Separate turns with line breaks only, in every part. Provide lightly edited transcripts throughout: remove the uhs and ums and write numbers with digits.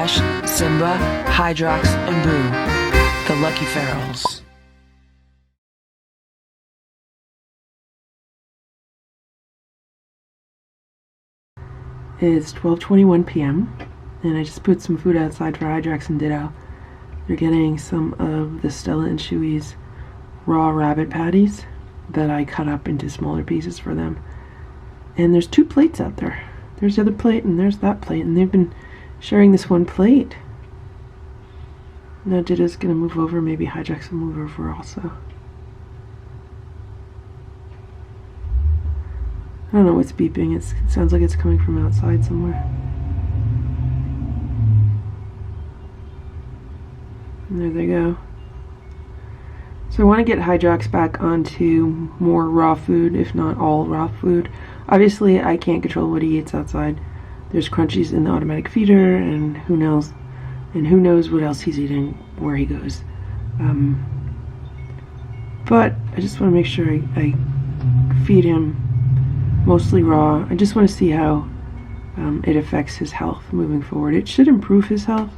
Splash, Simba, Hydrox, and Boo, the Lucky Ferals.
It's 12:21 p.m. and I just put some food outside for Hydrox and Ditto. They're getting some of the Stella and Chewy's raw rabbit patties that I cut up into smaller pieces for them. And there's 2 plates out there. There's the other plate and there's that plate, and they've been sharing this one plate. Now Ditto's gonna move over, maybe Hydrox will move over also. I don't know what's beeping. It sounds like it's coming from outside somewhere. And there they go. So I want to get Hydrox back onto more raw food, if not all raw food. Obviously, I can't control what he eats outside. There's crunchies in the automatic feeder, and who knows what else he's eating where he goes. But I just want to make sure I feed him mostly raw. I just want to see how it affects his health moving forward. It should improve his health,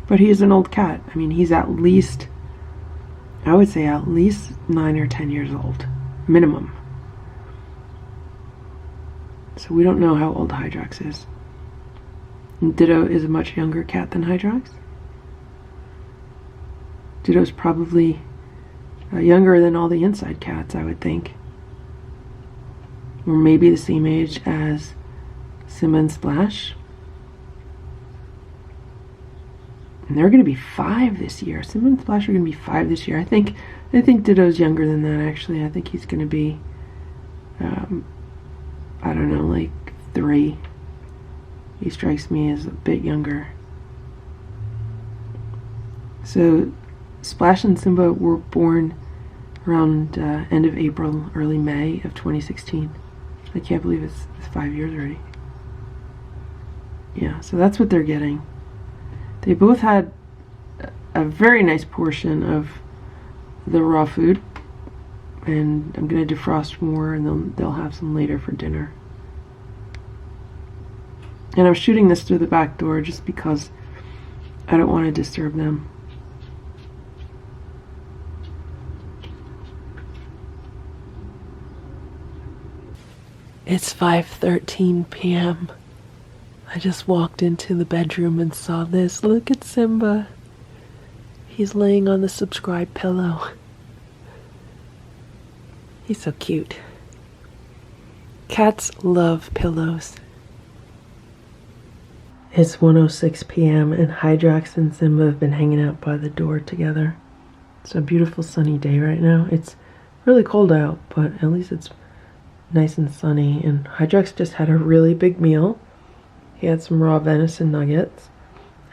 but he is an old cat. I mean, he's at least, I would say at least 9 or 10 years old, minimum. So we don't know how old Hydrox is. And Ditto is a much younger cat than Hydrox. Ditto's probably younger than all the inside cats, I would think. Or maybe the same age as Simba and Splash. And they're going to be 5 this year. Simba and Splash are going to be 5 this year. I think Ditto's younger than that, actually. I think he's going to be, I don't know, like 3. He strikes me as a bit younger. So Splash and Simba were born around end of April, early May of 2016. I can't believe it's 5 years already. Yeah, so that's what they're getting. They both had a very nice portion of the raw food, and I'm going to defrost more, and they'll have some later for dinner. And I'm shooting this through the back door just because I don't want to disturb them. It's 5:13 p.m. I just walked into the bedroom and saw this. Look at Simba. He's laying on the subscribe pillow. He's so cute. Cats love pillows. It's 1:06 p.m. and Hydrox and Simba have been hanging out by the door together. It's a beautiful sunny day right now. It's really cold out, but at least it's nice and sunny. And Hydrox just had a really big meal. He had some raw venison nuggets.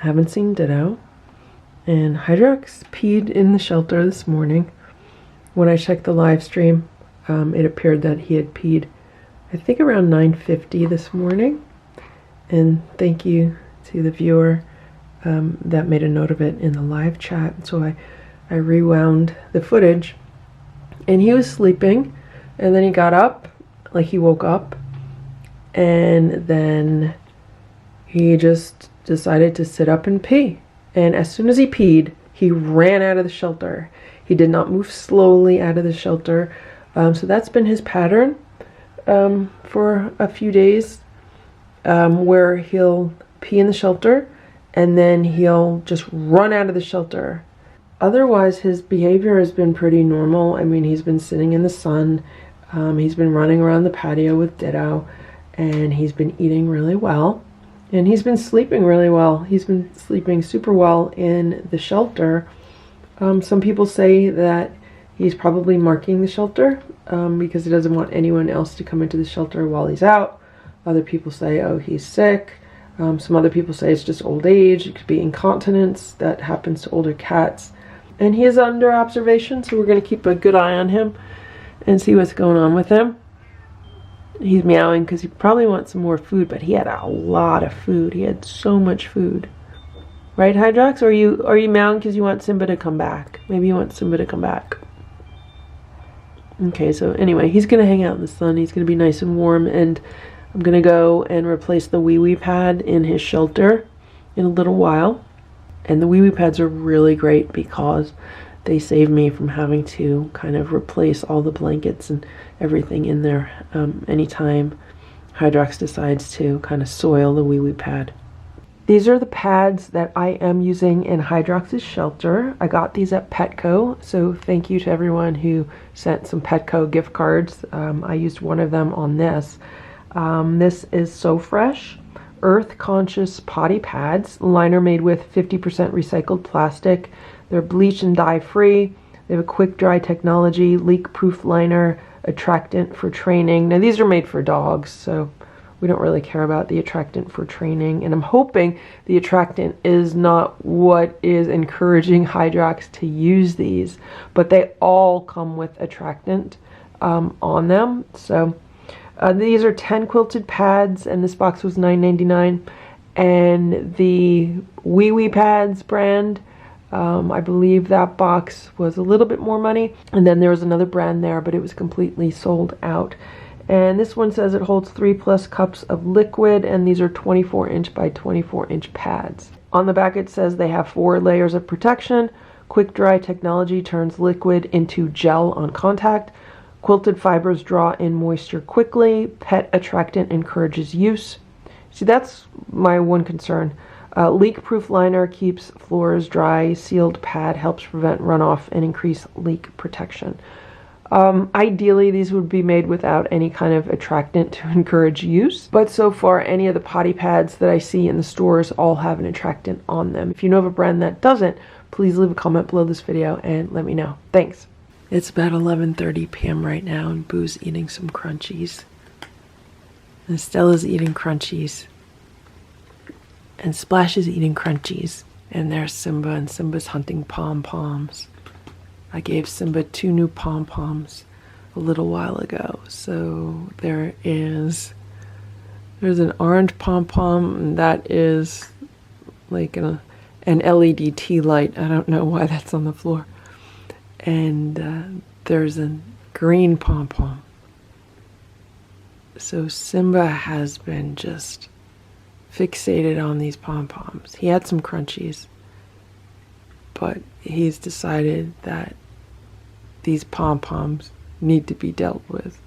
I haven't seen Ditto. And Hydrox peed in the shelter this morning. When I checked the live stream, it appeared that he had peed, I think, around 9:50 this morning. And thank you to the viewer that made a note of it in the live chat. So I rewound the footage, and he was sleeping, and then he got up, like he woke up, and then he just decided to sit up and pee. And as soon as he peed, he ran out of the shelter. He did not move slowly out of the shelter. So that's been his pattern for a few days, where he'll pee in the shelter and then he'll just run out of the shelter. Otherwise, his behavior has been pretty normal. I mean, he's been sitting in the sun. He's been running around the patio with Ditto, and he's been eating really well. And he's been sleeping really well. He's been sleeping super well in the shelter. Some people say that he's probably marking the shelter because he doesn't want anyone else to come into the shelter while he's out. Other people say, oh, he's sick. Some other people say it's just old age. It could be incontinence that happens to older cats. And he is under observation, so we're going to keep a good eye on him and see what's going on with him. He's meowing because he probably wants some more food, but he had a lot of food. He had so much food. Right, Hydrox? Or are you meowing because you want Simba to come back? Maybe you want Simba to come back. Okay, so anyway, he's going to hang out in the sun. He's going to be nice and warm, and I'm going to go and replace the wee-wee pad in his shelter in a little while. And the wee wee pads are really great because they save me from having to kind of replace all the blankets and everything in there anytime Hydrox decides to kind of soil the wee wee pad. These are the pads that I am using in Hydrox's shelter. I got these at Petco, so thank you to everyone who sent some Petco gift cards. I used one of them on this. This is So Fresh Earth Conscious Potty Pads. Liner made with 50% recycled plastic. They're bleach and dye free. They have a quick dry technology, leak proof liner, attractant for training. Now these are made for dogs, so we don't really care about the attractant for training, and I'm hoping the attractant is not what is encouraging Hydrox to use these, but they all come with attractant on them. So these are 10 quilted pads, and this box was $9.99, and the Wee Wee Pads brand, I believe that box was a little bit more money, and then there was another brand there, but it was completely sold out. And this one says it holds 3+ cups of liquid, and these are 24-inch by 24-inch pads. On the back it says they have 4 layers of protection. Quick dry technology turns liquid into gel on contact. Quilted fibers draw in moisture quickly. Pet attractant encourages use. See, that's my one concern. Leak-proof liner keeps floors dry. Sealed pad helps prevent runoff and increase leak protection. Ideally, these would be made without any kind of attractant to encourage use, but so far any of the potty pads that I see in the stores all have an attractant on them. If you know of a brand that doesn't, please leave a comment below this video and let me know. Thanks. It's about 11:30 p.m. right now, and Boo's eating some crunchies, and Stella's eating crunchies, and Splash is eating crunchies, and there's Simba, and Simba's hunting pom-poms. I gave Simba 2 new pom-poms a little while ago. So there's an orange pom-pom, and that is like an LED tea light. I don't know why that's on the floor. And there's a green pom-pom. So Simba has been just fixated on these pom-poms. He had some crunchies, but he's decided that these pom-poms need to be dealt with.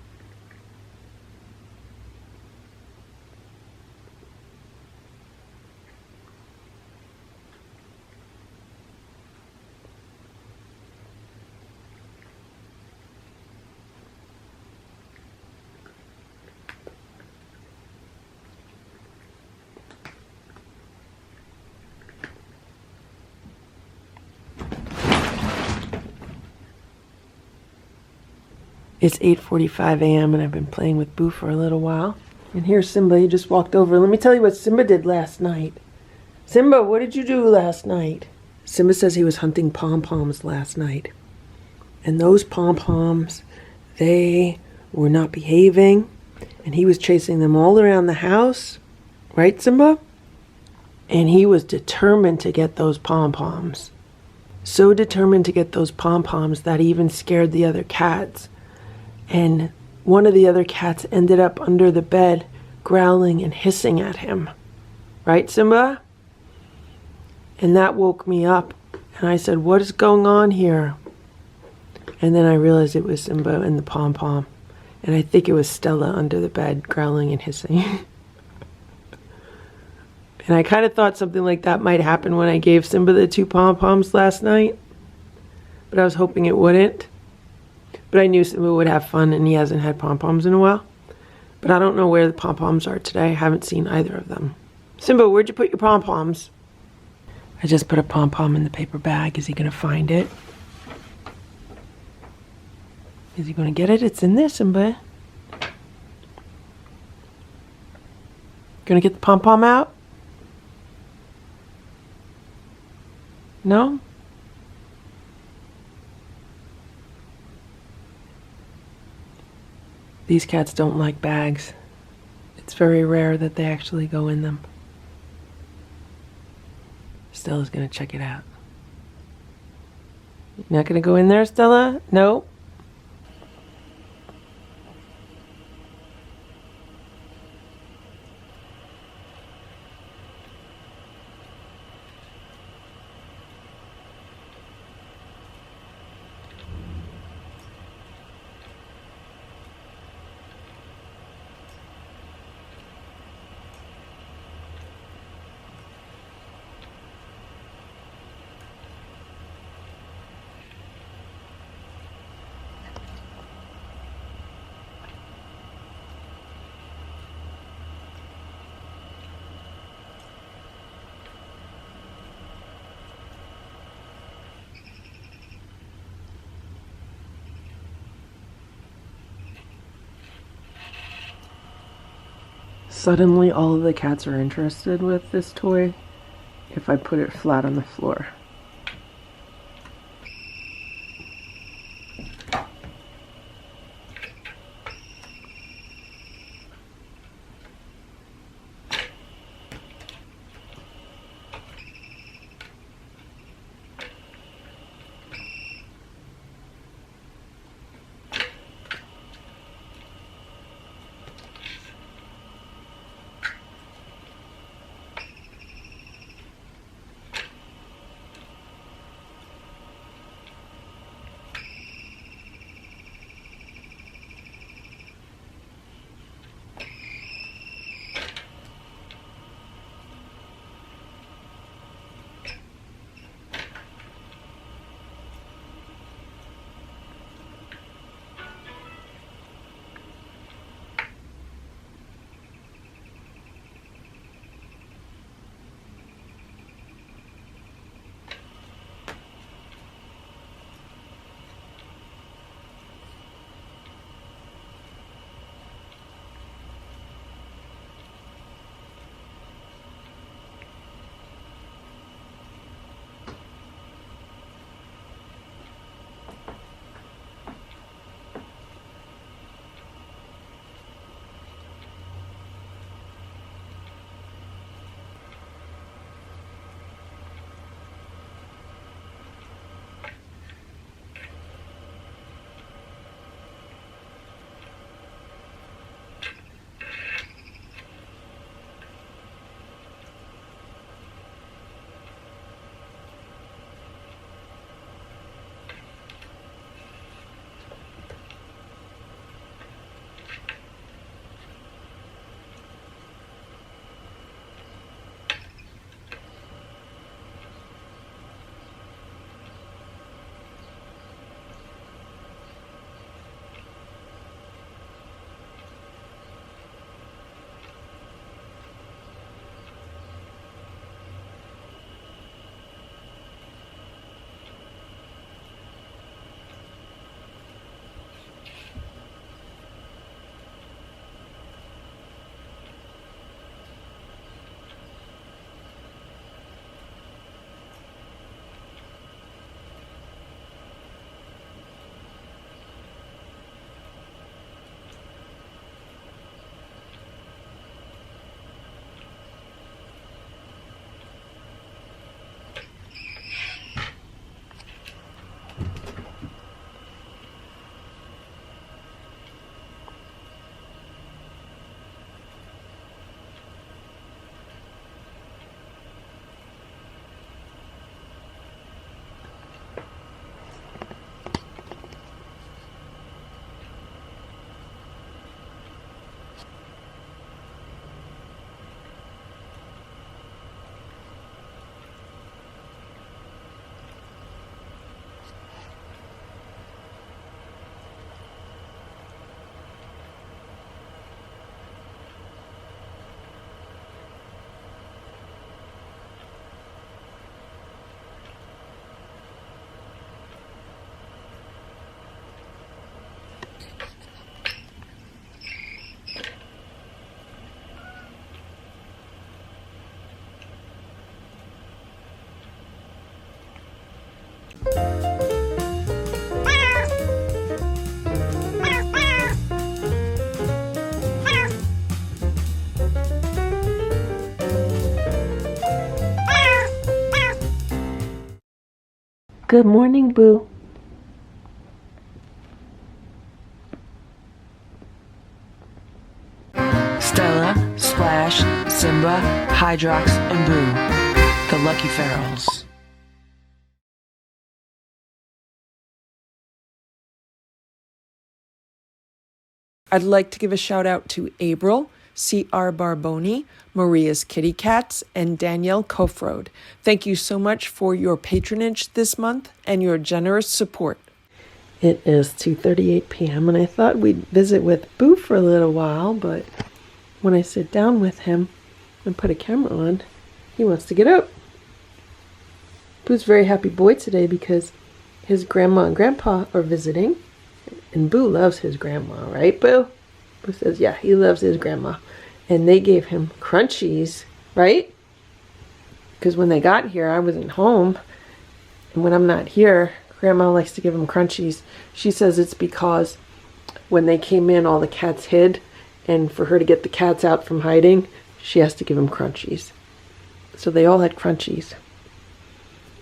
It's 8:45 a.m. and I've been playing with Boo for a little while. And here's Simba. He just walked over. Let me tell you what Simba did last night. Simba, what did you do last night? Simba says he was hunting pom-poms last night. And those pom-poms, they were not behaving. And he was chasing them all around the house. Right, Simba? And he was determined to get those pom-poms. So determined to get those pom-poms that he even scared the other cats. And one of the other cats ended up under the bed growling and hissing at him. Right, Simba? And that woke me up. And I said, what is going on here? And then I realized it was Simba and the pom-pom. And I think it was Stella under the bed growling and hissing. And I kind of thought something like that might happen when I gave Simba the 2 pom-poms last night. But I was hoping it wouldn't. But I knew Simba would have fun, and he hasn't had pom-poms in a while. But I don't know where the pom-poms are today. I haven't seen either of them. Simba, where'd you put your pom-poms? I just put a pom-pom in the paper bag. Is he going to find it? Is he going to get it? It's in there, Simba. Going to get the pom-pom out? No? These cats don't like bags. It's very rare that they actually go in them. Stella's gonna check it out. You're not gonna go in there, Stella? No? Suddenly all of the cats are interested with this toy if I put it flat on the floor. Good morning, Boo.
Stella, Splash, Simba, Hydrox, and Boo, the Lucky Ferals.
I'd like to give a shout out to Abril, C.R.Barboni, Maria's Kitty Cats, and Danielle Coffroad. Thank you so much for your patronage this month and your generous support.
It is 2:38 p.m. and I thought we'd visit with Boo for a little while, but when I sit down with him and put a camera on, he wants to get up. Boo's a very happy boy today because his grandma and grandpa are visiting, and Boo loves his grandma, right, Boo? Boo says, yeah, he loves his grandma. and they gave him crunchies, right? Because when they got here, I wasn't home. And when I'm not here, Grandma likes to give him crunchies. She says it's because when they came in, all the cats hid. And for her to get the cats out from hiding, she has to give them crunchies. So they all had crunchies.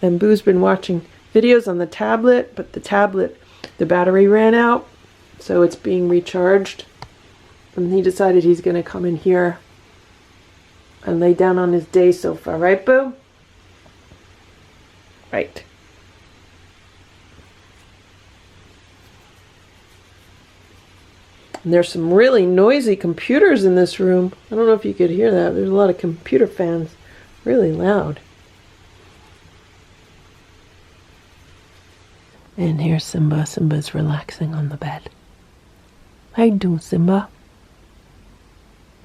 And Boo's been watching videos on the tablet, but the tablet, the battery ran out. So it's being recharged. And he decided he's going to come in here and lay down on his day sofa. Right, Boo? Right. And there's some really noisy computers in this room. I don't know if you could hear that. There's a lot of computer fans. Really loud. And here's Simba. Simba's relaxing on the bed. How you doing, Simba?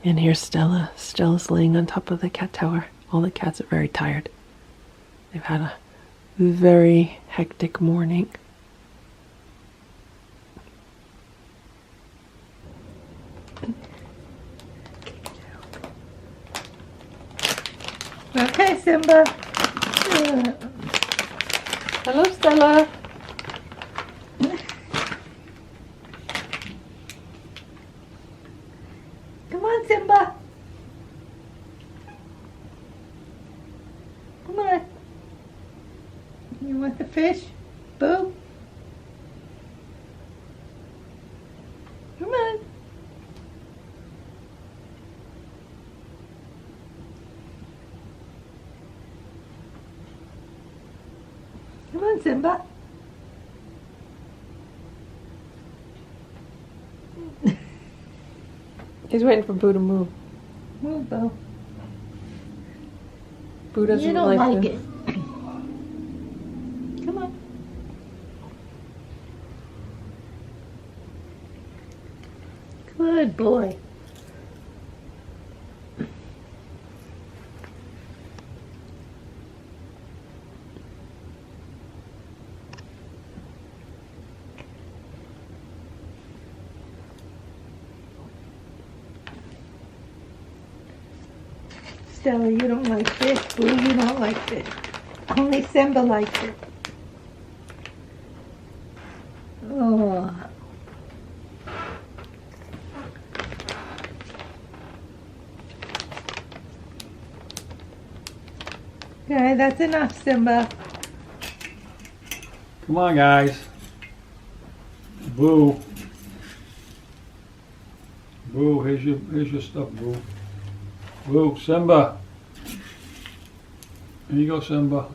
And here's Stella. Stella's laying on top of the cat tower. All the cats are very tired. They've had a very hectic morning.
Okay, Simba.
Hello, Stella.
Come on, Simba. Come on. You want the fish? Boo? Come on. Come on, Simba.
He's waiting for Boo to move.
Move, Boo.
Boo doesn't
You don't like
the...
it. Come on. Good boy. Stella, you don't like fish. Boo, you don't like fish. Only Simba likes it. Oh. Okay, that's enough, Simba.
Come on, guys. Boo. Boo, here's your stuff, Boo. Boo, Simba. Here you go, Simba.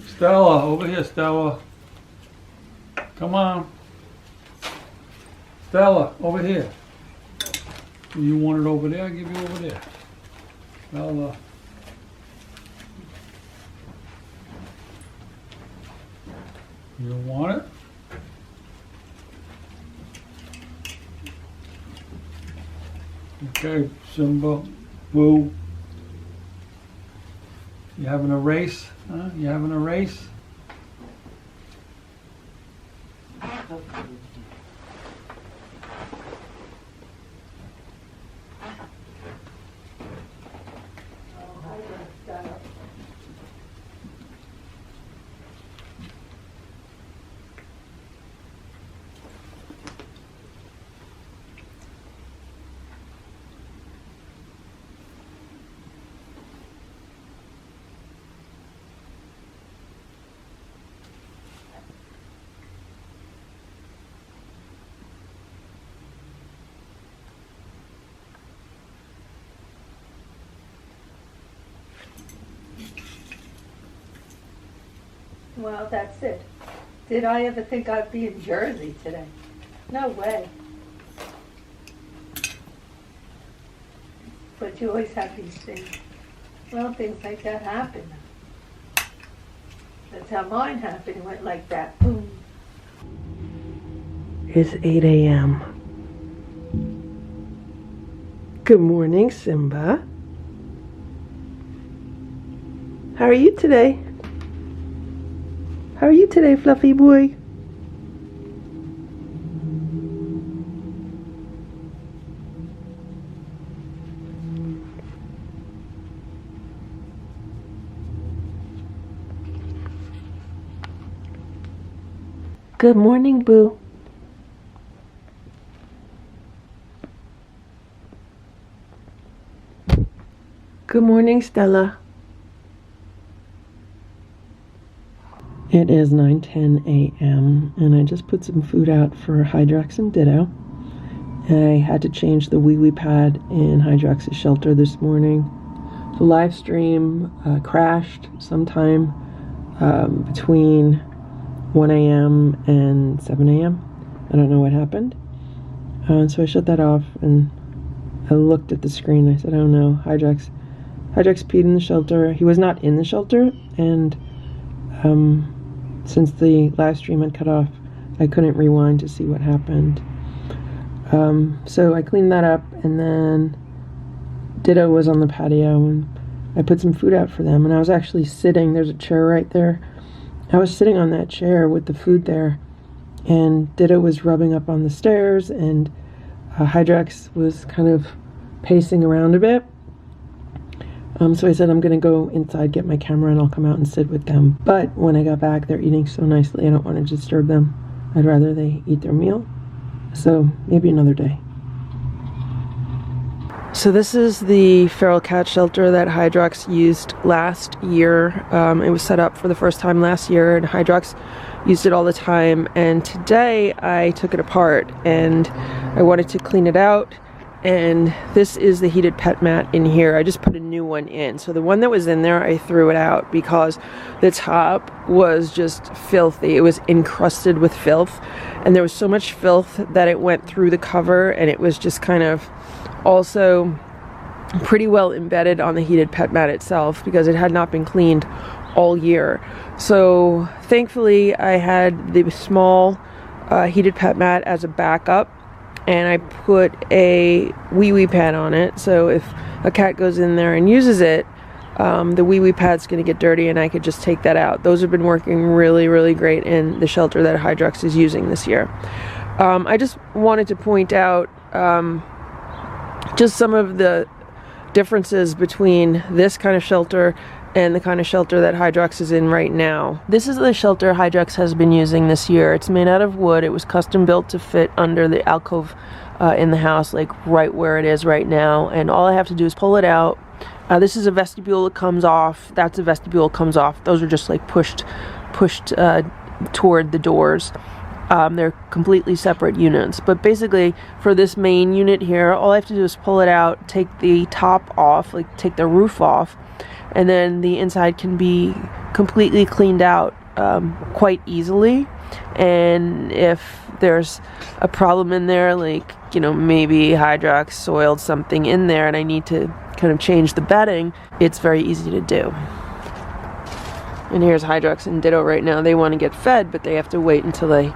Stella, over here, Stella. Come on. Stella, over here. You want it over there? I'll give you over there. Stella. You don't want it? Okay, Simba, Boo. You having a race? Huh? You having a race?
Well, that's it. Did I ever think I'd be in Jersey today? No way. But you always have these things. Well, things like that happen. That's how mine happened. It went like that. Boom.
It's 8 a.m. Good morning, Simba. How are you today? How are you today, fluffy boy? Good morning, Boo. Good morning, Stella. It is 9:10 a.m. and I just put some food out for Hydrox and Ditto. I had to change the wee pad in Hydrox's shelter this morning. The live stream crashed sometime between 1 a.m. and 7 a.m. I don't know what happened. So I shut that off and I looked at the screen. I said, oh no, Hydrox peed in the shelter. He was not in the shelter, and since the live stream had cut off, I couldn't rewind to see what happened. So I cleaned that up, and then Ditto was on the patio, and I put some food out for them, and I was actually sitting, there's a chair right there. I was sitting on that chair with the food there, and Ditto was rubbing up on the stairs, and Hydrox was kind of pacing around a bit. So I said, I'm going to go inside, get my camera, and I'll come out and sit with them. But when I got back, they're eating so nicely, I don't want to disturb them. I'd rather they eat their meal. So maybe another day. So this is the feral cat shelter that Hydrox used last year. It was set up for the first time last year, and Hydrox used it all the time. And today I took it apart and I wanted to clean it out. And this is the heated pet mat in here. I just put a new one in. So the one that was in there, I threw it out because the top was just filthy. It was encrusted with filth. And there was so much filth that it went through the cover, and it was just kind of also pretty well embedded on the heated pet mat itself because it had not been cleaned all year. So thankfully I had the small heated pet mat as a backup, and I put a wee pad on it, so if a cat goes in there and uses it, the wee pad's going to get dirty and I could just take that out. Those have been working really great in the shelter that Hydrox is using this year. I just wanted to point out just some of the differences between this kind of shelter and the kind of shelter that Hydrox is in right now. This is the shelter Hydrox has been using this year. It's made out of wood. It was custom built to fit under the alcove in the house, like right where it is right now. And all I have to do is pull it out. This is a vestibule that comes off. That's a vestibule that comes off. Those are just like pushed toward the doors. They're completely separate units. But basically, for this main unit here, all I have to do is pull it out, take the top off, like take the roof off, and then the inside can be completely cleaned out quite easily. And if there's a problem in there, like, you know, maybe Hydrox soiled something in there and I need to kind of change the bedding, it's very easy to do. And here's Hydrox and Ditto right now. They want to get fed, but they have to wait until they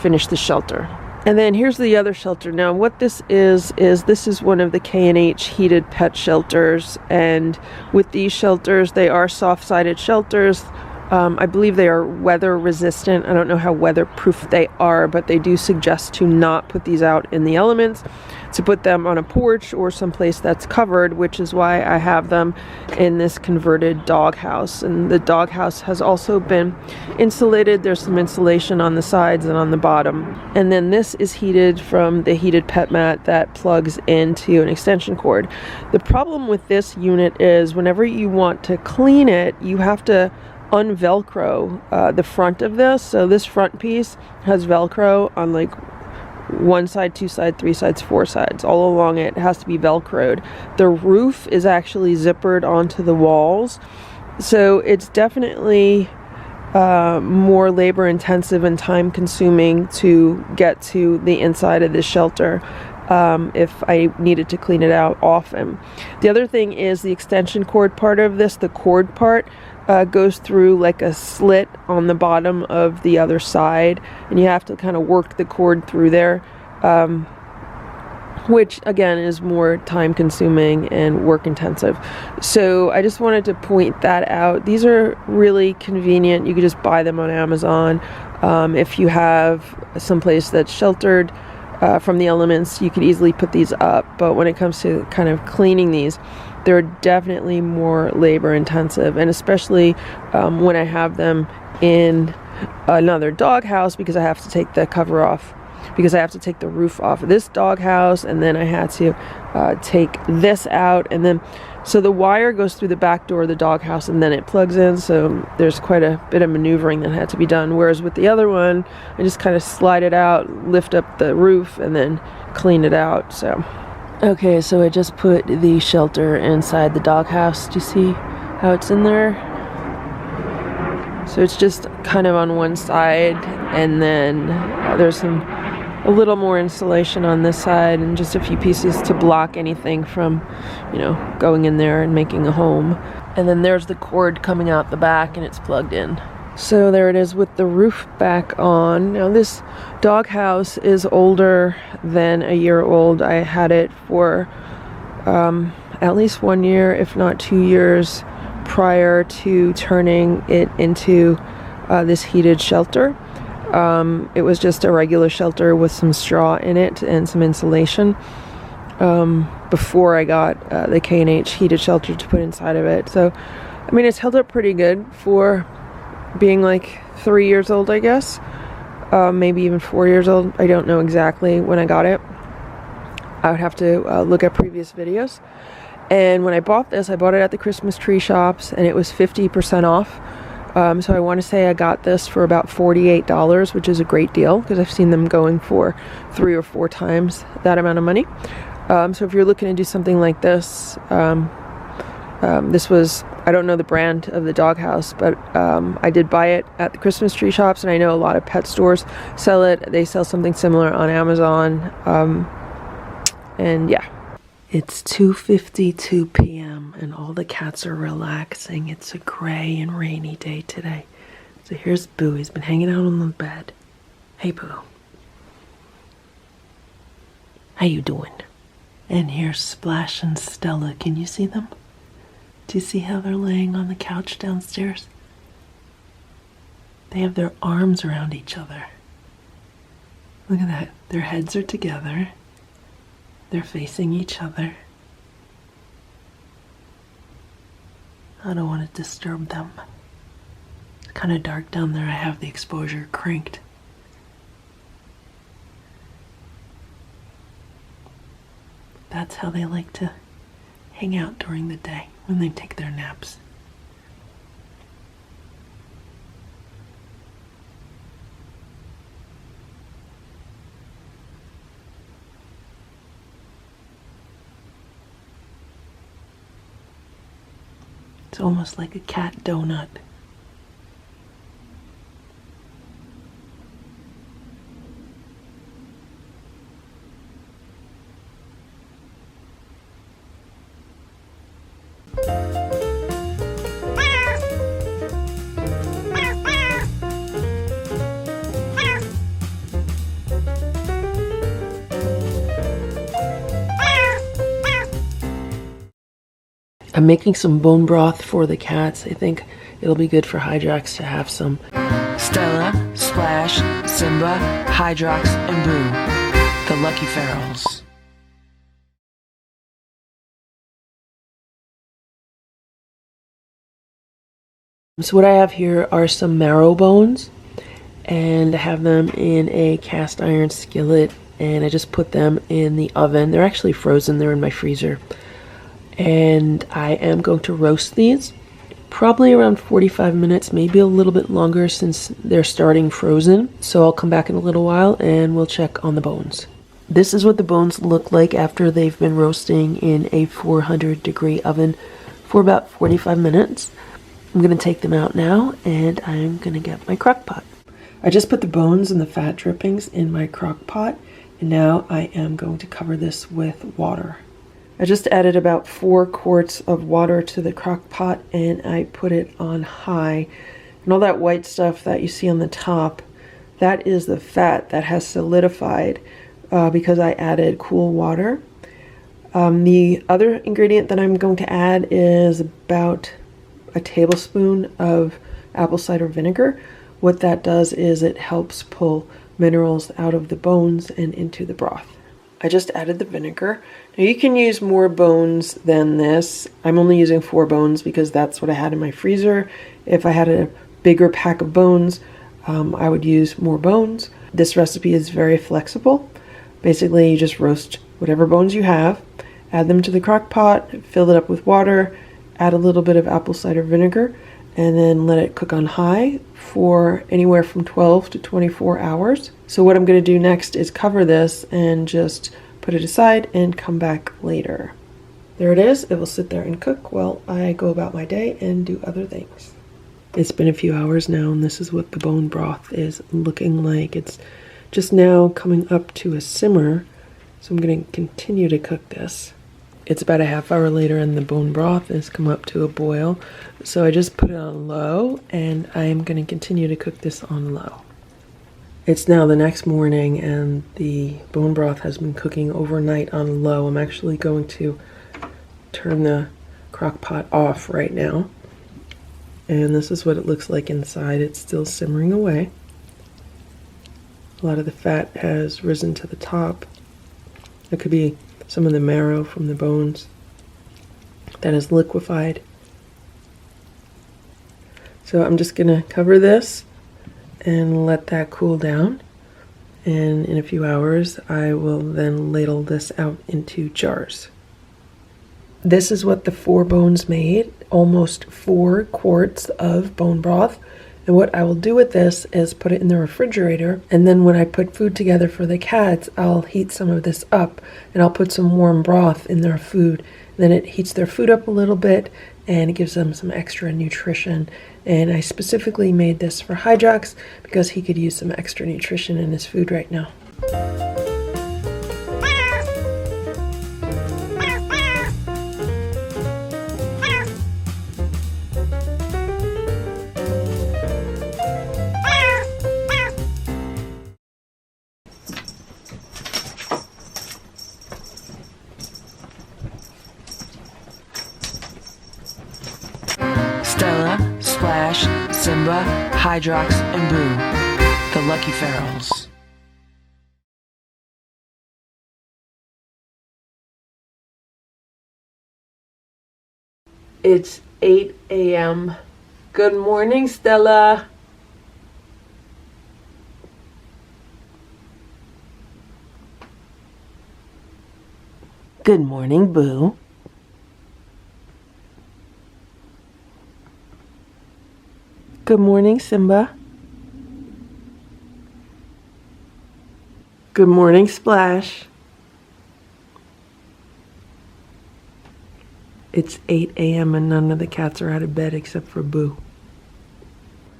finish the shelter. And then here's the other shelter. Now what this is this is one of the K&H heated pet shelters, and with these shelters, they are soft-sided shelters. I believe they are weather resistant. I don't know how weatherproof they are, but they do suggest to not put these out in the elements, to put them on a porch or someplace that's covered, which is why I have them in this converted doghouse. And the doghouse has also been insulated. There's some insulation on the sides and on the bottom. And then this is heated from the heated pet mat that plugs into an extension cord. The problem with this unit is whenever you want to clean it, you have to unvelcro the front of this. So this front piece has velcro on like one side, two sides, three sides, four sides. All along it has to be velcroed. The roof is actually zippered onto the walls, so it's definitely more labor intensive and time consuming to get to the inside of this shelter if I needed to clean it out often. The other thing is the extension cord part of this, the cord part, goes through like a slit on the bottom of the other side, and you have to kind of work the cord through there, which again is more time consuming and work intensive. So I just wanted to point that out. These are really convenient. You could just buy them on Amazon. If you have someplace that's sheltered from the elements, you could easily put these up. But when it comes to kind of cleaning these, they're definitely more labor intensive, and especially when I have them in another doghouse because I have to take the cover off, because I have to take the roof off of this doghouse, and then I had to take this out, and then so the wire goes through the back door of the doghouse and then it plugs in, so there's quite a bit of maneuvering that had to be done, whereas with the other one I just kind of slide it out, lift up the roof, and then clean it out. So okay, so I just put the shelter inside the doghouse. Do you see how it's in there? So it's just kind of on one side, and then there's a little more insulation on this side, and just a few pieces to block anything from, you know, going in there and making a home. And then there's the cord coming out the back, and it's plugged in. So there it is with the roof back on. Now this doghouse is older than a year old. I had it for at least 1 year, if not 2 years, prior to turning it into this heated shelter. It was just a regular shelter with some straw in it and some insulation before I got the K&H heated shelter to put inside of it. So, I mean, it's held up pretty good for being like 3 years old, I guess. Maybe even 4 years old. I don't know exactly when I got it. I would have to look at previous videos. And when I bought this, I bought it at the Christmas tree shops, and it was 50% off. So I want to say I got this for about $48, which is a great deal because I've seen them going for 3 or 4 times that amount of money. So if you're looking to do something like this, this was, I don't know the brand of the doghouse, but I did buy it at the Christmas tree shops, and I know a lot of pet stores sell it. They sell something similar on Amazon. And yeah. It's 2:52 p.m. and all the cats are relaxing. It's a gray and rainy day today. So here's Boo. He's been hanging out on the bed. Hey, Boo. How you doing? And here's Splash and Stella. Can you see them? Do you see how they're laying on the couch downstairs? They have their arms around each other. Look at that. Their heads are together. They're facing each other. I don't want to disturb them. It's kind of dark down there. I have the exposure cranked. That's how they like to hang out during the day when they take their naps. It's almost like a cat donut. I'm making some bone broth for the cats. I think it'll be good for Hydrox to have some.
Stella, Splash, Simba, Hydrox, and Boo, the Lucky Ferals.
So what I have here are some marrow bones, and I have them in a cast iron skillet, and I just put them in the oven. They're actually frozen. They're in my freezer. And I am going to roast these probably around 45 minutes, maybe a little bit longer since they're starting frozen. So I'll come back in a little while and we'll check on the bones. This is what the bones look like after they've been roasting in a 400-degree oven for about 45 minutes. I'm going to take them out now, and I'm going to get my crock pot. I just put the bones and the fat drippings in my crock pot, and now I am going to cover this with water. I just added about 4 quarts of water to the crock pot, and I put it on high. And all that white stuff that you see on the top, that is the fat that has solidified because I added cool water. The other ingredient that I'm going to add is about a tablespoon of apple cider vinegar. What that does is it helps pull minerals out of the bones and into the broth. I just added the vinegar. Now you can use more bones than this. I'm only using 4 bones because that's what I had in my freezer. If I had a bigger pack of bones, I would use more bones. This recipe is very flexible. Basically, you just roast whatever bones you have, add them to the crock pot, fill it up with water, add a little bit of apple cider vinegar, and then let it cook on high for anywhere from 12 to 24 hours. So what I'm going to do next is cover this and just put it aside and come back later. There it is. It will sit there and cook while I go about my day and do other things. It's been a few hours now, and this is what the bone broth is looking like. It's just now coming up to a simmer, so I'm going to continue to cook this. It's about a half hour later and the bone broth has come up to a boil, so I just put it on low, and I am going to continue to cook this on low. It's now the next morning, and the bone broth has been cooking overnight on low. I'm actually going to turn the crock pot off right now. And this is what it looks like inside. It's still simmering away. A lot of the fat has risen to the top. It could be some of the marrow from the bones that is liquefied. So I'm just gonna cover this and let that cool down. And in a few hours, I will then ladle this out into jars. This is what the 4 bones made, almost 4 quarts of bone broth. And what I will do with this is put it in the refrigerator, and then when I put food together for the cats, I'll heat some of this up and I'll put some warm broth in their food. Then it heats their food up a little bit and it gives them some extra nutrition. And I specifically made this for Hydrox because he could use some extra nutrition in his food right now.
Stella, Splash, Simba, Hydrox, and Boo, the Lucky Ferals.
It's 8 a.m. Good morning, Stella. Good morning, Boo. Good morning, Simba. Good morning, Splash. It's 8 a.m. and none of the cats are out of bed except for Boo.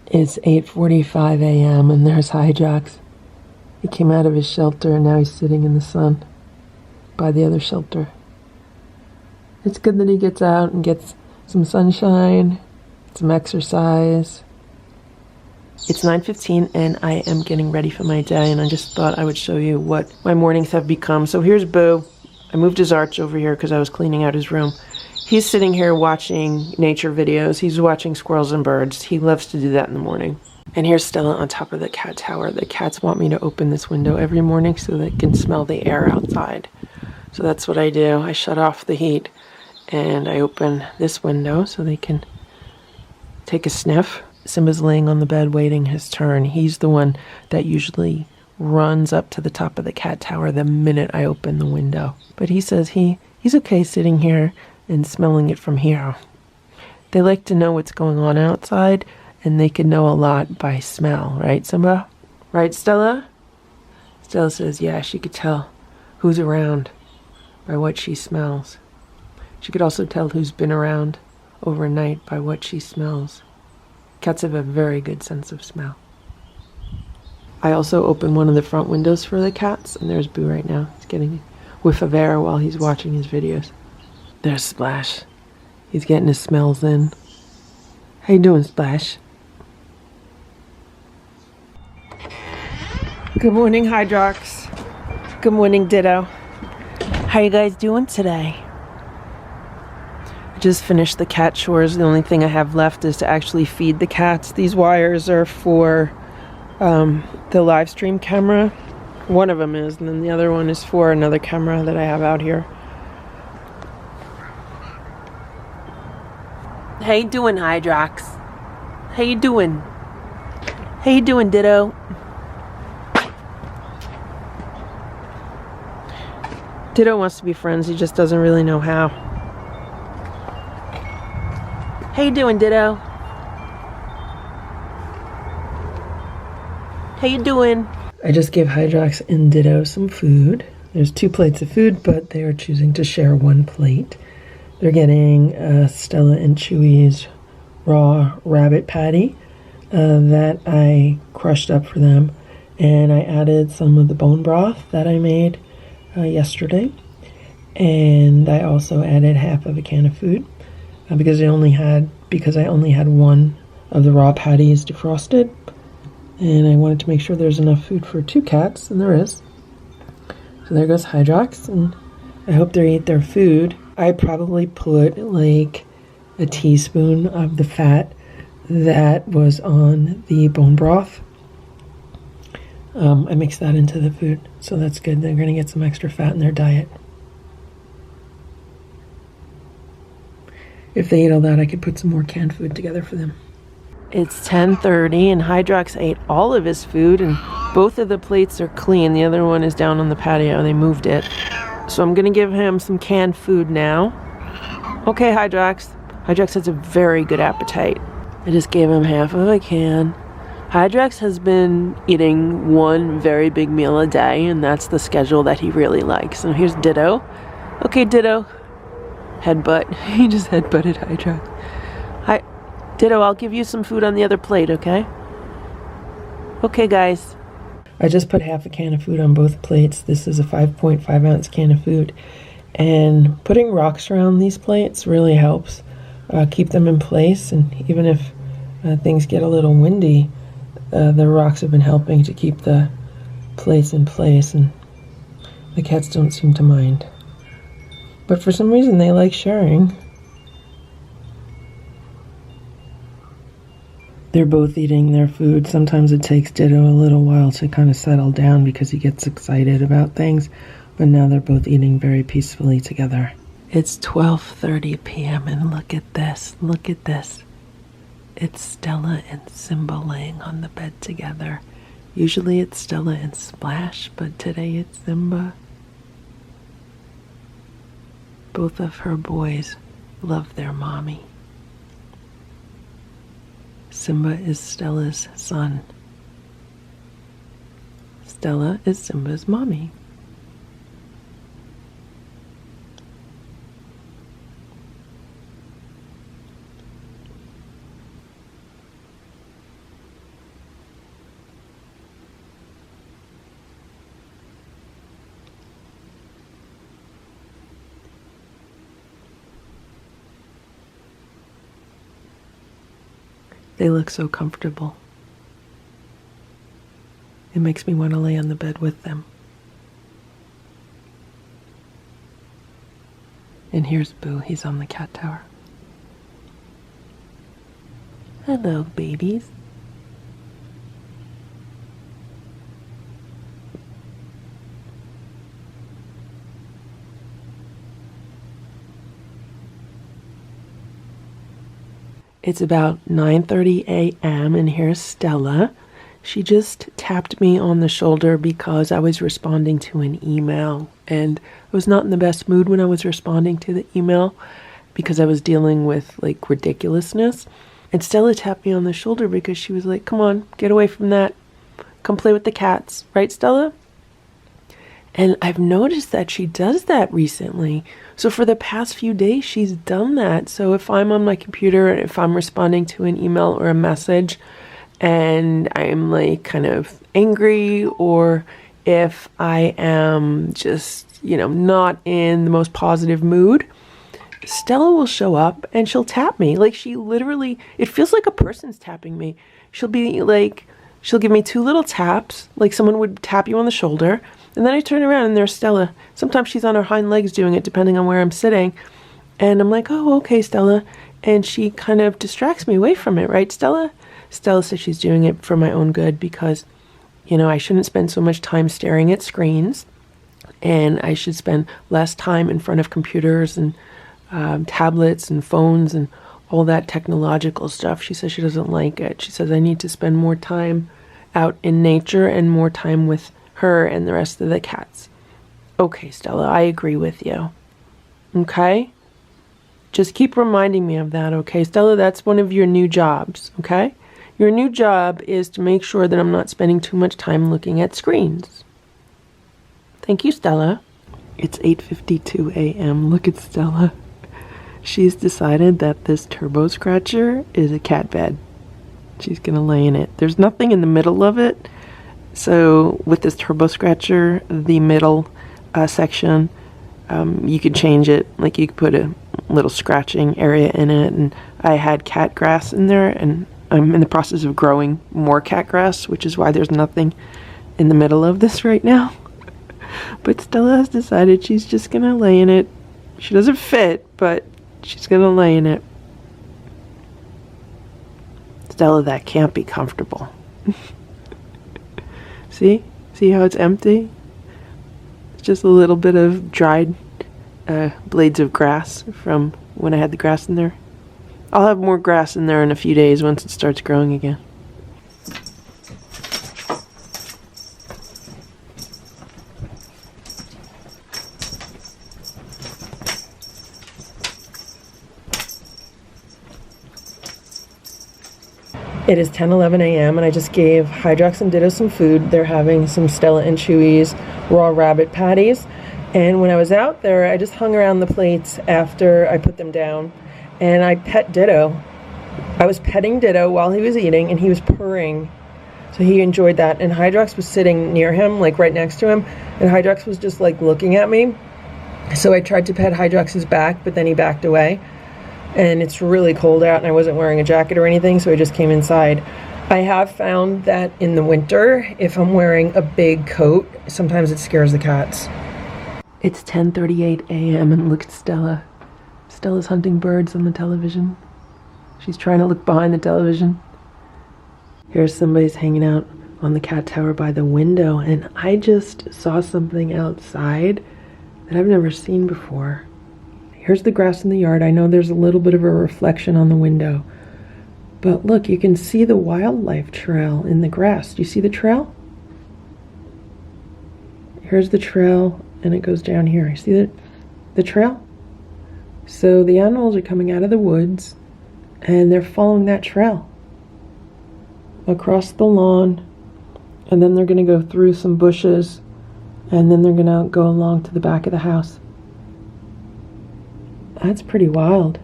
It's 8:45 a.m. and there's Hydrox. He came out of his shelter and now he's sitting in the sun by the other shelter. It's good that he gets out and gets some sunshine, some exercise. It's 9:15 and I am getting ready for my day, and I just thought I would show you what my mornings have become. So here's Boo. I moved his arch over here because I was cleaning out his room. He's sitting here watching nature videos. He's watching squirrels and birds. He loves to do that in the morning. And here's Stella on top of the cat tower. The cats want me to open this window every morning so they can smell the air outside. So that's what I do. I shut off the heat and I open this window so they can take a sniff. Simba's laying on the bed waiting his turn. He's the one that usually runs up to the top of the cat tower the minute I open the window. But he says he's okay sitting here and smelling it from here. They like to know what's going on outside, and they can know a lot by smell, right, Simba? Right, Stella? Stella says, yeah, she could tell who's around by what she smells. She could also tell who's been around overnight by what she smells. Cats have a very good sense of smell. I also opened one of the front windows for the cats, and there's Boo right now. He's getting a whiff of air while he's watching his videos. There's Splash. He's getting his smells in. How you doing, Splash? Good morning, Hydrox. Good morning, Ditto. How you guys doing today? I just finished the cat chores. The only thing I have left is to actually feed the cats. These wires are for the live stream camera. One of them is, and then the other one is for another camera that I have out here. How you doing, Hydrox? How you doing? How you doing, Ditto? Ditto wants to be friends, he just doesn't really know how. How you doing, Ditto? How you doing? I just gave Hydrox and Ditto some food. There's 2 plates of food, but they are choosing to share 1 plate. They're getting Stella and Chewy's raw rabbit patty that I crushed up for them. And I added some of the bone broth that I made yesterday. And I also added half of a can of food because I only had 1 of the raw patties defrosted. And I wanted to make sure there's enough food for 2 cats, and there is. So there goes Hydrox, and I hope they eat their food. I probably put like a teaspoon of the fat that was on the bone broth. I mixed that into the food, so that's good. They're going to get some extra fat in their diet. If they ate all that, I could put some more canned food together for them. It's 10:30 and Hydrox ate all of his food and both of the plates are clean. The other one is down on the patio. They moved it. So I'm going to give him some canned food now. Okay, Hydrox. Hydrox has a very good appetite. I just gave him half of a can. Hydrox has been eating 1 very big meal a day, and that's the schedule that he really likes. And here's Ditto. Okay, Ditto. Headbutt. He just headbutted Hydrox. Ditto, I'll give you some food on the other plate, okay? Okay, guys. I just put half a can of food on both plates. This is a 5.5 ounce can of food. And putting rocks around these plates really helps keep them in place. And even if things get a little windy, the rocks have been helping to keep the plates in place. And the cats don't seem to mind. But for some reason, they like sharing. They're both eating their food. Sometimes it takes Ditto a little while to kind of settle down because he gets excited about things. But now they're both eating very peacefully together. It's 12:30 p.m. and look at this. Look at this. It's Stella and Simba laying on the bed together. Usually it's Stella and Splash, but today it's Simba. Both of her boys love their mommy. Simba is Stella's son. Stella is Simba's mommy. They look so comfortable. It makes me want to lay on the bed with them. And here's Boo. He's on the cat tower. Hello, babies. It's about 9:30 a.m. and here's Stella. She just tapped me on the shoulder because I was responding to an email and I was not in the best mood when I was responding to the email because I was dealing with like ridiculousness. And Stella tapped me on the shoulder because she was like, come on, get away from that. Come play with the cats. Right, Stella? And I've noticed that she does that recently. So for the past few days, she's done that. So if I'm on my computer, if I'm responding to an email or a message, and I'm like kind of angry, or if I am just, not in the most positive mood, Stella will show up and she'll tap me. Like she literally, it feels like a person's tapping me. She'll be like, she'll give me 2 little taps, like someone would tap you on the shoulder. And then I turn around and there's Stella. Sometimes she's on her hind legs doing it depending on where I'm sitting. And I'm like, oh, okay, Stella. And she kind of distracts me away from it, right, Stella? Stella says she's doing it for my own good because, I shouldn't spend so much time staring at screens. And I should spend less time in front of computers and tablets and phones and all that technological stuff. She says she doesn't like it. She says I need to spend more time out in nature and more time with her and the rest of the cats. Okay, Stella, I agree with you. Okay? Just keep reminding me of that, okay? Stella, that's one of your new jobs, okay? Your new job is to make sure that I'm not spending too much time looking at screens. Thank you, Stella. It's 8:52 a.m. Look at Stella. She's decided that this turbo scratcher is a cat bed. She's gonna lay in it. There's nothing in the middle of it. So with this turbo scratcher, the middle section, you could change it. Like you could put a little scratching area in it. And I had cat grass in there, and I'm in the process of growing more cat grass, which is why there's nothing in the middle of this right now. But Stella has decided she's just gonna lay in it. She doesn't fit, but she's gonna lay in it. Stella, that can't be comfortable. See? See how it's empty? It's just a little bit of dried blades of grass from when I had the grass in there. I'll have more grass in there in a few days once it starts growing again. It is 10:11 a.m. and I just gave Hydrox and Ditto some food. They're having some Stella and Chewy's raw rabbit patties. And when I was out there, I just hung around the plates after I put them down. And I pet Ditto. I was petting Ditto while he was eating, and he was purring. So he enjoyed that. And Hydrox was sitting near him, like right next to him. And Hydrox was just like looking at me. So I tried to pet Hydrox's back, but then he backed away. And it's really cold out, and I wasn't wearing a jacket or anything, so I just came inside. I have found that in the winter, if I'm wearing a big coat, sometimes it scares the cats. It's 10:38 a.m. and look at Stella. Stella's hunting birds on the television. She's trying to look behind the television. Here's somebody's hanging out on the cat tower by the window, and I just saw something outside that I've never seen before. Here's the grass in the yard. I know there's a little bit of a reflection on the window. But look, you can see the wildlife trail in the grass. Do you see the trail? Here's the trail, and it goes down here. You see the trail? So the animals are coming out of the woods, and they're following that trail across the lawn, and then they're going to go through some bushes, and then they're going to go along to the back of the house. That's pretty wild.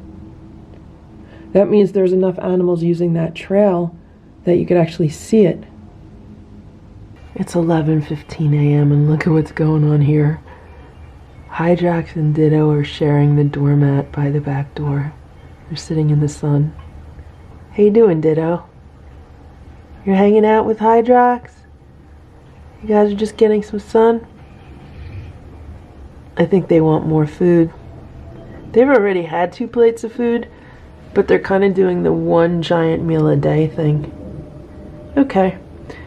That means there's enough animals using that trail that you could actually see it. It's 11:15 a.m. and look at what's going on here. Hydrox and Ditto are sharing the doormat by the back door. They're sitting in the sun. How you doing, Ditto? You're hanging out with Hydrox? You guys are just getting some sun? I think they want more food. They've already had 2 plates of food, but they're kind of doing the one giant meal a day thing. Okay.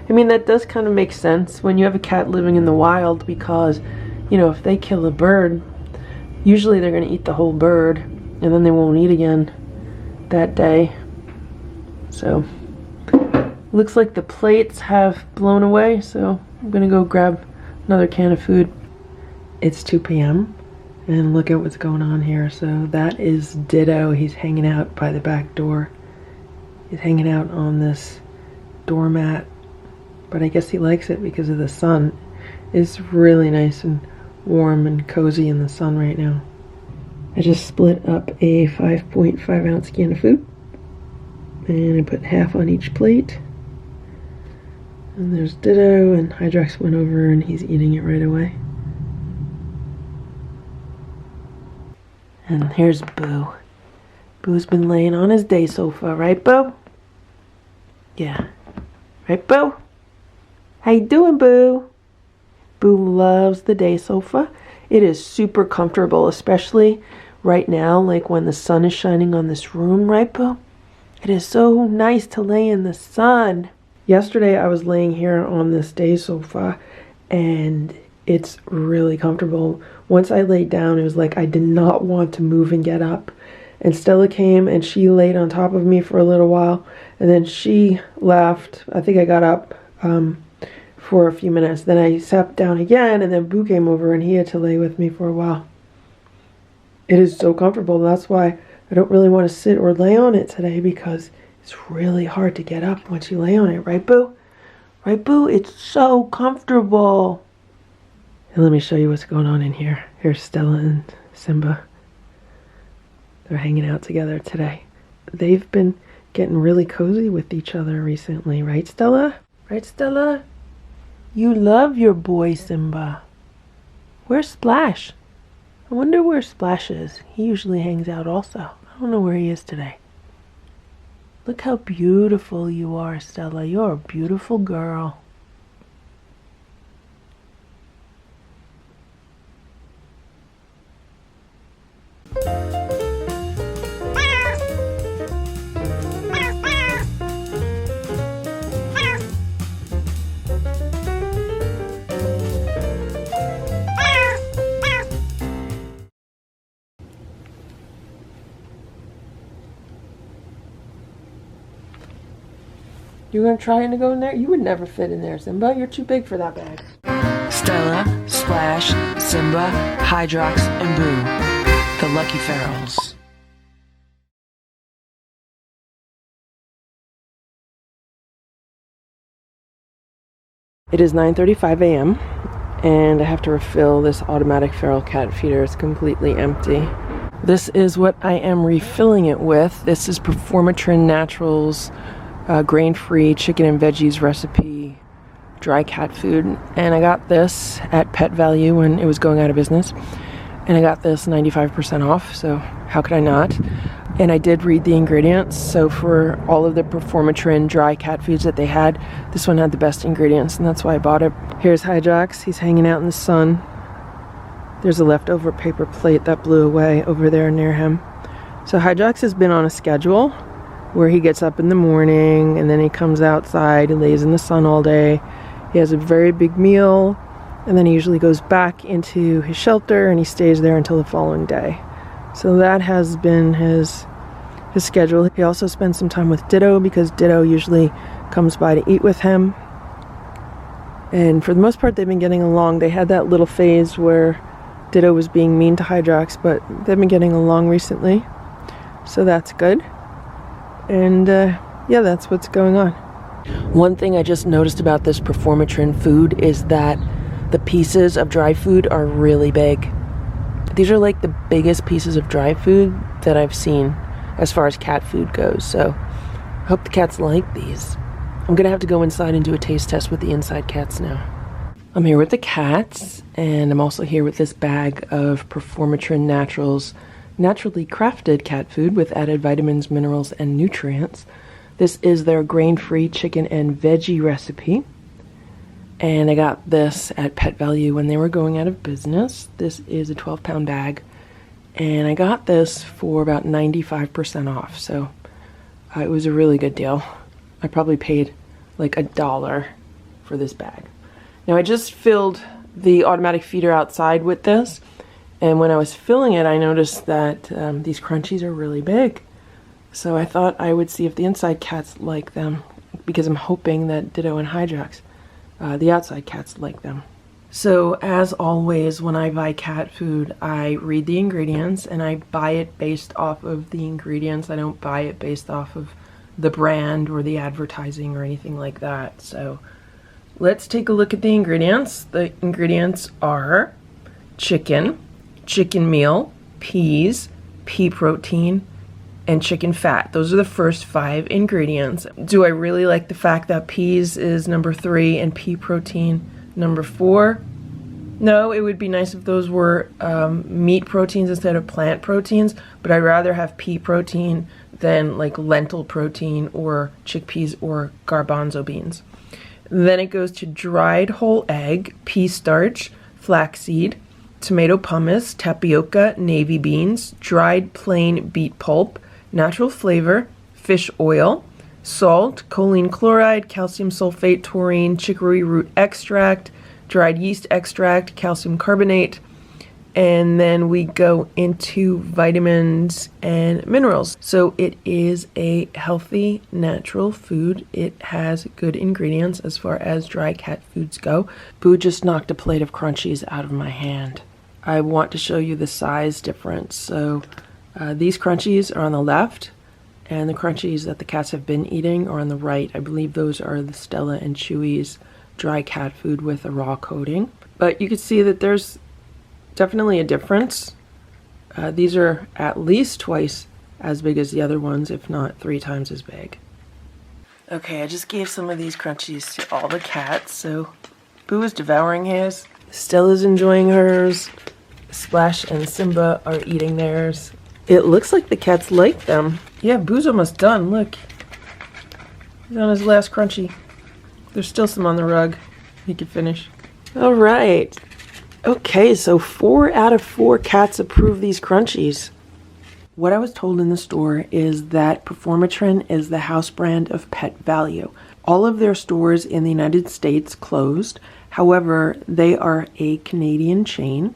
I mean, that does kind of make sense when you have a cat living in the wild because, you know, if they kill a bird, usually they're going to eat the whole bird and then they won't eat again that day. So, looks like the plates have blown away, so I'm going to go grab another can of food. It's 2 p.m. and look at what's going on here. So that is Ditto. He's hanging out by the back door. He's hanging out on this doormat, but I guess he likes it because of the sun. It's really nice and warm and cozy in the sun right now. I just split up a 5.5 ounce can of food, and I put half on each plate. And there's Ditto, and Hydrox went over and he's eating it right away. And here's Boo. Boo's been laying on his day sofa, right, Boo? Yeah. Right, Boo? How you doing, Boo? Boo loves the day sofa. It is super comfortable, especially right now, like when the sun is shining on this room, right, Boo? It is so nice to lay in the sun. Yesterday, I was laying here on this day sofa, and it's really comfortable. Once I laid down, it was like I did not want to move and get up. And Stella came and she laid on top of me for a little while. And then she left. I think I got up for a few minutes. Then I sat down again, and then Boo came over and he had to lay with me for a while. It is so comfortable. That's why I don't really want to sit or lay on it today, because it's really hard to get up once you lay on it. Right, Boo? Right, Boo? It's so comfortable. And let me show you what's going on in here. Here's Stella and Simba. They're hanging out together today. They've been getting really cozy with each other recently. Right, Stella? Right, Stella? You love your boy, Simba. Where's Splash? I wonder where Splash is. He usually hangs out also. I don't know where he is today. Look how beautiful you are, Stella. You're a beautiful girl. You gonna try to go in there? You would never fit in there, Simba. You're too big for that bag.
Stella, Splash, Simba, Hydrox, and Boo, the Lucky Ferals.
It is 9:35 a.m. and I have to refill this automatic feral cat feeder. It's completely empty. This is what I am refilling it with. This is Performatrin Naturals grain-free chicken and veggies recipe dry cat food, and I got this at Pet Value when it was going out of business, and I got this 95% off, so how could I not? And I did read the ingredients, so for all of the Performatrin dry cat foods that they had, this one had the best ingredients, and that's why I bought it. Here's Hydrox. He's hanging out in the sun. There's a leftover paper plate that blew away over there near him. So Hydrox has been on a schedule where he gets up in the morning and then he comes outside and lays in the sun all day. He has a very big meal, and then he usually goes back into his shelter and he stays there until the following day. So that has been his schedule. He also spends some time with Ditto, because Ditto usually comes by to eat with him. And for the most part, they've been getting along. They had that little phase where Ditto was being mean to Hydrox, but they've been getting along recently. So that's good. And yeah, that's what's going on. One thing I just noticed about this Performatrin food is that the pieces of dry food are really big. These are like the biggest pieces of dry food that I've seen as far as cat food goes. So I hope the cats like these. I'm gonna have to go inside and do a taste test with the inside cats now. I'm here with the cats, and I'm also here with this bag of Performatrin Naturals naturally crafted cat food with added vitamins, minerals, and nutrients. This is their grain-free chicken and veggie recipe. And I got this at Pet Value when they were going out of business. This is a 12-pound bag. And I got this for about 95% off. So it was a really good deal. I probably paid like $1 for this bag. Now I just filled the automatic feeder outside with this. And when I was filling it, I noticed that these crunchies are really big. So I thought I would see if the inside cats like them, because I'm hoping that Ditto and Hydrox, the outside cats, like them. So as always, when I buy cat food, I read the ingredients and I buy it based off of the ingredients. I don't buy it based off of the brand or the advertising or anything like that. So let's take a look at the ingredients. The ingredients are chicken meal, peas, pea protein, and chicken fat. Those are the first 5 ingredients. Do I really like the fact that peas is number 3 and pea protein number 4? No, it would be nice if those were meat proteins instead of plant proteins, but I'd rather have pea protein than like lentil protein or chickpeas or garbanzo beans. Then it goes to dried whole egg, pea starch, flaxseed, tomato pumice, tapioca, navy beans, dried plain beet pulp, natural flavor, fish oil, salt, choline chloride, calcium sulfate, taurine, chicory root extract, dried yeast extract, calcium carbonate,
And then we go into vitamins and minerals. So it is a healthy, natural food. It has good ingredients as far as dry cat foods go. Boo just knocked a plate of crunchies out of my hand. I want to show you the size difference. So these crunchies are on the left, and the crunchies that the cats have been eating are on the right. I believe those are the Stella and Chewy's dry cat food with a raw coating. But you can see that there's definitely a difference. These are at least twice as big as the other ones, if not 3 times as big. Okay, I just gave some of these crunchies to all the cats. So Boo is devouring his. Stella's enjoying hers. Splash and Simba are eating theirs. It looks like the cats like them. Yeah, Boo's almost done. Look. He's on his last crunchie. There's still some on the rug. He could finish. All right. Okay, so 4 out of 4 cats approve these crunchies. What I was told in the store is that Performatrin is the house brand of Pet Value. All of their stores in the United States closed. However, they are a Canadian chain,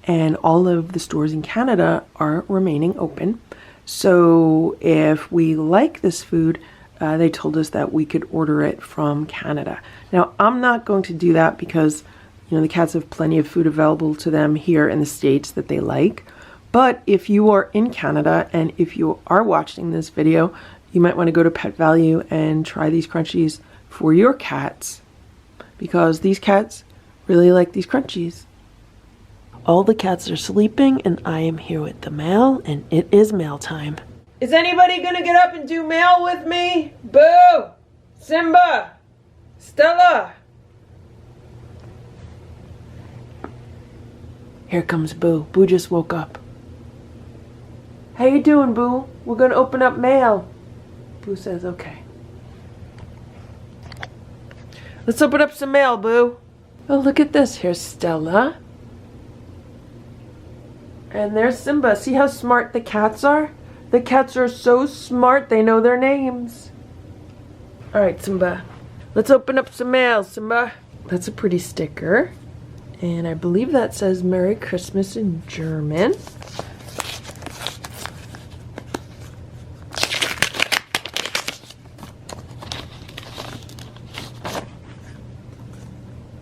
and all of the stores in Canada are remaining open. So if we like this food, they told us that we could order it from Canada. Now, I'm not going to do that because the cats have plenty of food available to them here in the States that they like. But if you are in Canada and if you are watching this video, you might want to go to Pet Value and try these crunchies for your cats, because these cats really like these crunchies. All the cats are sleeping and I am here with the mail, and it is mail time. Is anybody gonna get up and do mail with me? Boo! Simba! Stella! Here comes Boo. Boo just woke up. How you doing, Boo? We're gonna open up mail. Boo says okay. Let's open up some mail, Boo. Oh, look at this. Here's Stella. And there's Simba. See how smart the cats are? The cats are so smart, they know their names. All right, Simba. Let's open up some mail, Simba. That's a pretty sticker. And I believe that says Merry Christmas in German.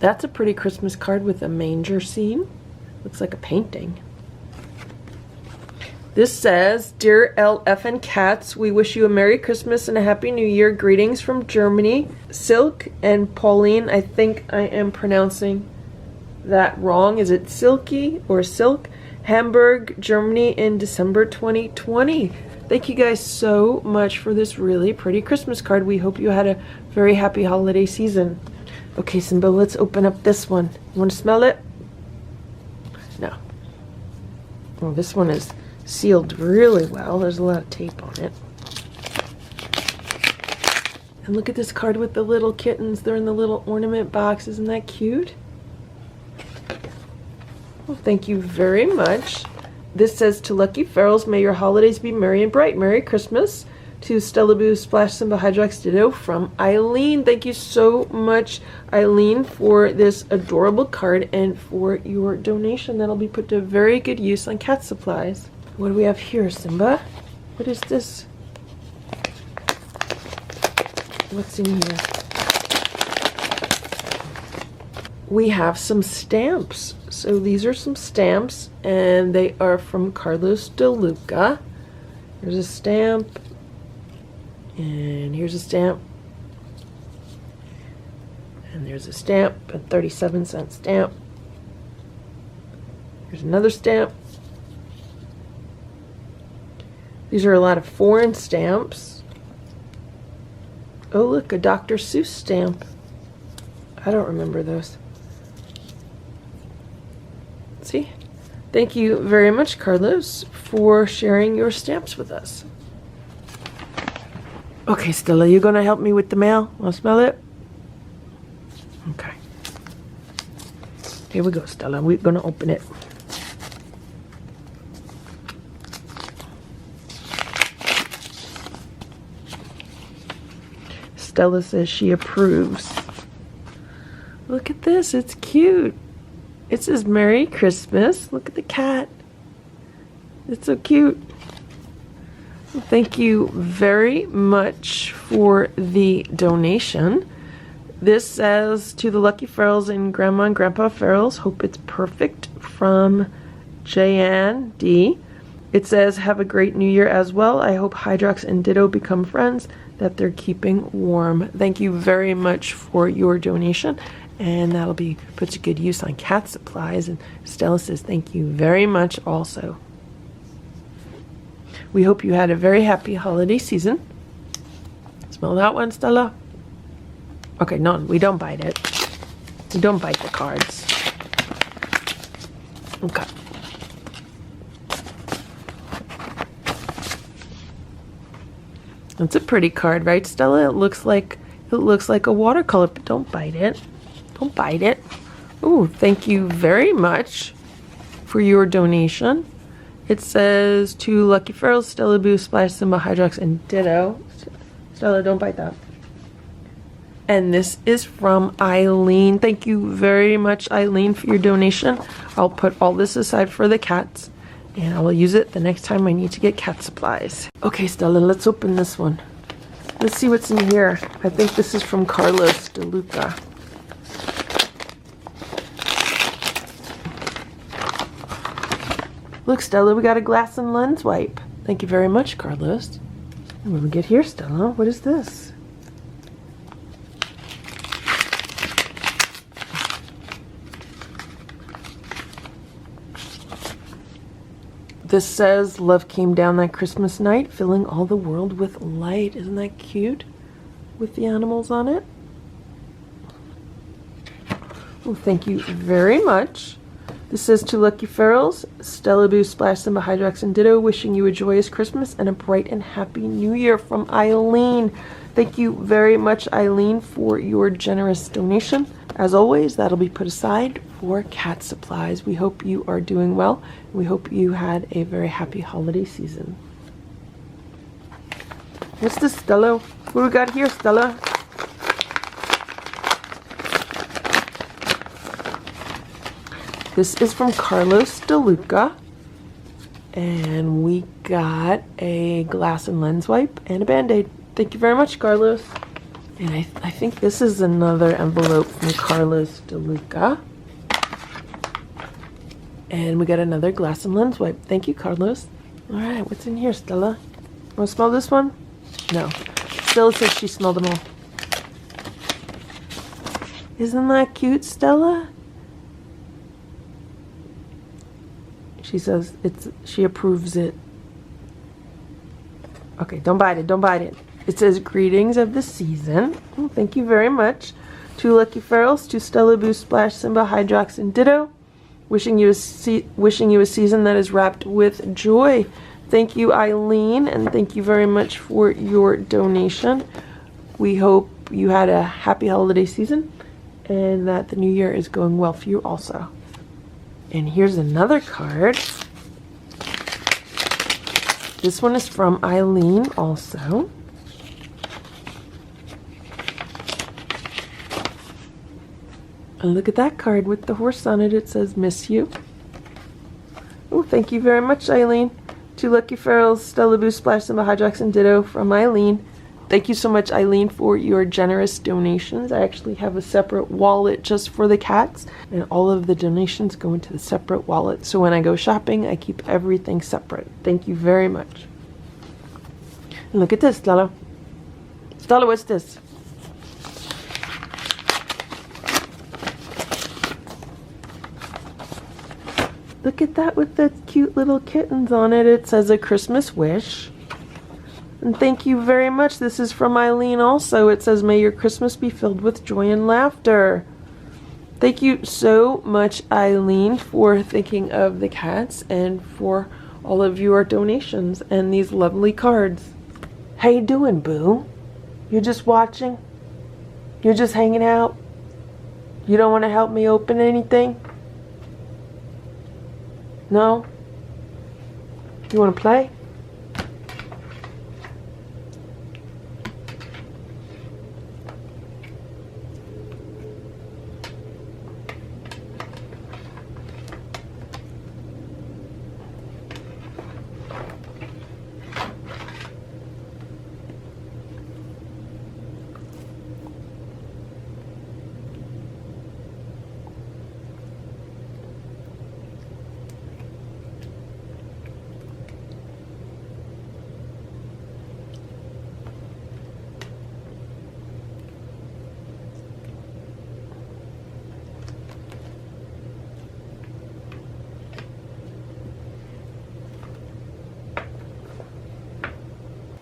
That's a pretty Christmas card with a manger scene. Looks like a painting. This says, Dear LF and Cats, we wish you a Merry Christmas and a Happy New Year. Greetings from Germany. Silk and Pauline, I think I am pronouncing that wrong. Is it Silky or Silk? Hamburg, Germany in December 2020. Thank you guys so much for this really pretty Christmas card. We hope you had a very happy holiday season. Okay, Simba, let's open up this one. You want to smell it? No. Oh, this one is sealed really well. There's a lot of tape on it. And look at this card with the little kittens. They're in the little ornament box. Isn't that cute? Well, thank you very much. This says, to Lucky Ferals, may your holidays be merry and bright. Merry Christmas. To Stella, Boo, Splash, Simba, Hydrox, Ditto from Eileen. Thank you so much, Eileen, for this adorable card and for your donation. That'll be put to very good use on cat supplies. What do we have here, Simba? What is this? What's in here? We have some stamps. So these are some stamps, and they are from Carlos De Luca. Here's a stamp. And here's a stamp. And there's a stamp, a 37-cent stamp. Here's another stamp. These are a lot of foreign stamps. Oh, look, a Dr. Seuss stamp. I don't remember those. See? Thank you very much, Carlos, for sharing your stamps with us. Okay, Stella, you gonna help me with the mail? Wanna smell it? Okay. Here we go, Stella. We're gonna open it. Stella says she approves. Look at this, it's cute.
It says Merry Christmas. Look at the cat. It's so cute. Thank you very much for the donation. This says, to the Lucky Ferals and Grandma and Grandpa Ferals, hope it's perfect, from Jayanne D. It says, have a great new year as well. I hope Hydrox and Ditto become friends, that they're keeping warm. Thank you very much for your donation. And that'll be put to good use on cat supplies. And Stella says, thank you very much also. We hope you had a very happy holiday season. Smell that one, Stella? Okay, no, we don't bite it. We don't bite the cards. Okay. It's a pretty card, right, Stella? It looks like a watercolor, but don't bite it. Don't bite it. Ooh, thank you very much for your donation. It says, to Lucky Ferals, Stella, Boo, Splash, Simba, Hydrox, and Ditto. Stella, don't bite that. And this is from Eileen. Thank you very much, Eileen, for your donation. I'll put all this aside for the cats, and I will use it the next time I need to get cat supplies. Okay, Stella, let's open this one. Let's see what's in here. I think this is from Carlos DeLuca. Look, Stella, we got a glass and lens wipe. Thank you very much, Carlos. And what do we get here, Stella? What is this? This says, love came down that Christmas night, filling all the world with light. Isn't that cute? With the animals on it. Well, thank you very much. This says, to Lucky Ferals, Stella, Boo, Splash, Simba, Hydrox, and Ditto, wishing you a joyous Christmas and a bright and happy New Year, from Eileen. Thank you very much, Eileen, for your generous donation. As always, that'll be put aside for cat supplies. We hope you are doing well. We hope you had a very happy holiday season. What's this, Stella? What do we got here, Stella? This is from Carlos DeLuca. And we got a glass and lens wipe and a Band-Aid. Thank you very much, Carlos. And I think this is another envelope from Carlos DeLuca. And we got another glass and lens wipe. Thank you, Carlos. All right, what's in here, Stella? Want to smell this one? No. Stella says she smelled them all. Isn't that cute, Stella? She says she approves it. Okay, don't bite it, don't bite it. It says, greetings of the season. Oh, thank you very much. To Lucky Ferals, to Stella, Boo, Splash, Simba, Hydrox, and Ditto. Wishing you a season that is wrapped with joy. Thank you, Eileen, and thank you very much for your donation. We hope you had a happy holiday season and that the new year is going well for you also. And here's another card. This one is from Eileen also. And look at that card with the horse on it. It says, miss you. Oh, thank you very much, Eileen. To Lucky Ferals, Stella, Boo, Splash, Simba, Hydrox, and Ditto, from Eileen. Thank you so much, Eileen, for your generous donations. I actually have a separate wallet just for the cats, and all of the donations go into the separate wallet. So when I go shopping, I keep everything separate. Thank you very much. And look at this, Stella. Stella, what's this? Look at that with the cute little kittens on it. It says, a Christmas wish. And thank you very much. This is from Eileen also. It says, may your Christmas be filled with joy and laughter. Thank you so much, Eileen, for thinking of the cats and for all of your donations and these lovely cards. How you doing, Boo? You're just watching? You're just hanging out? You don't want to help me open anything? No? You want to play?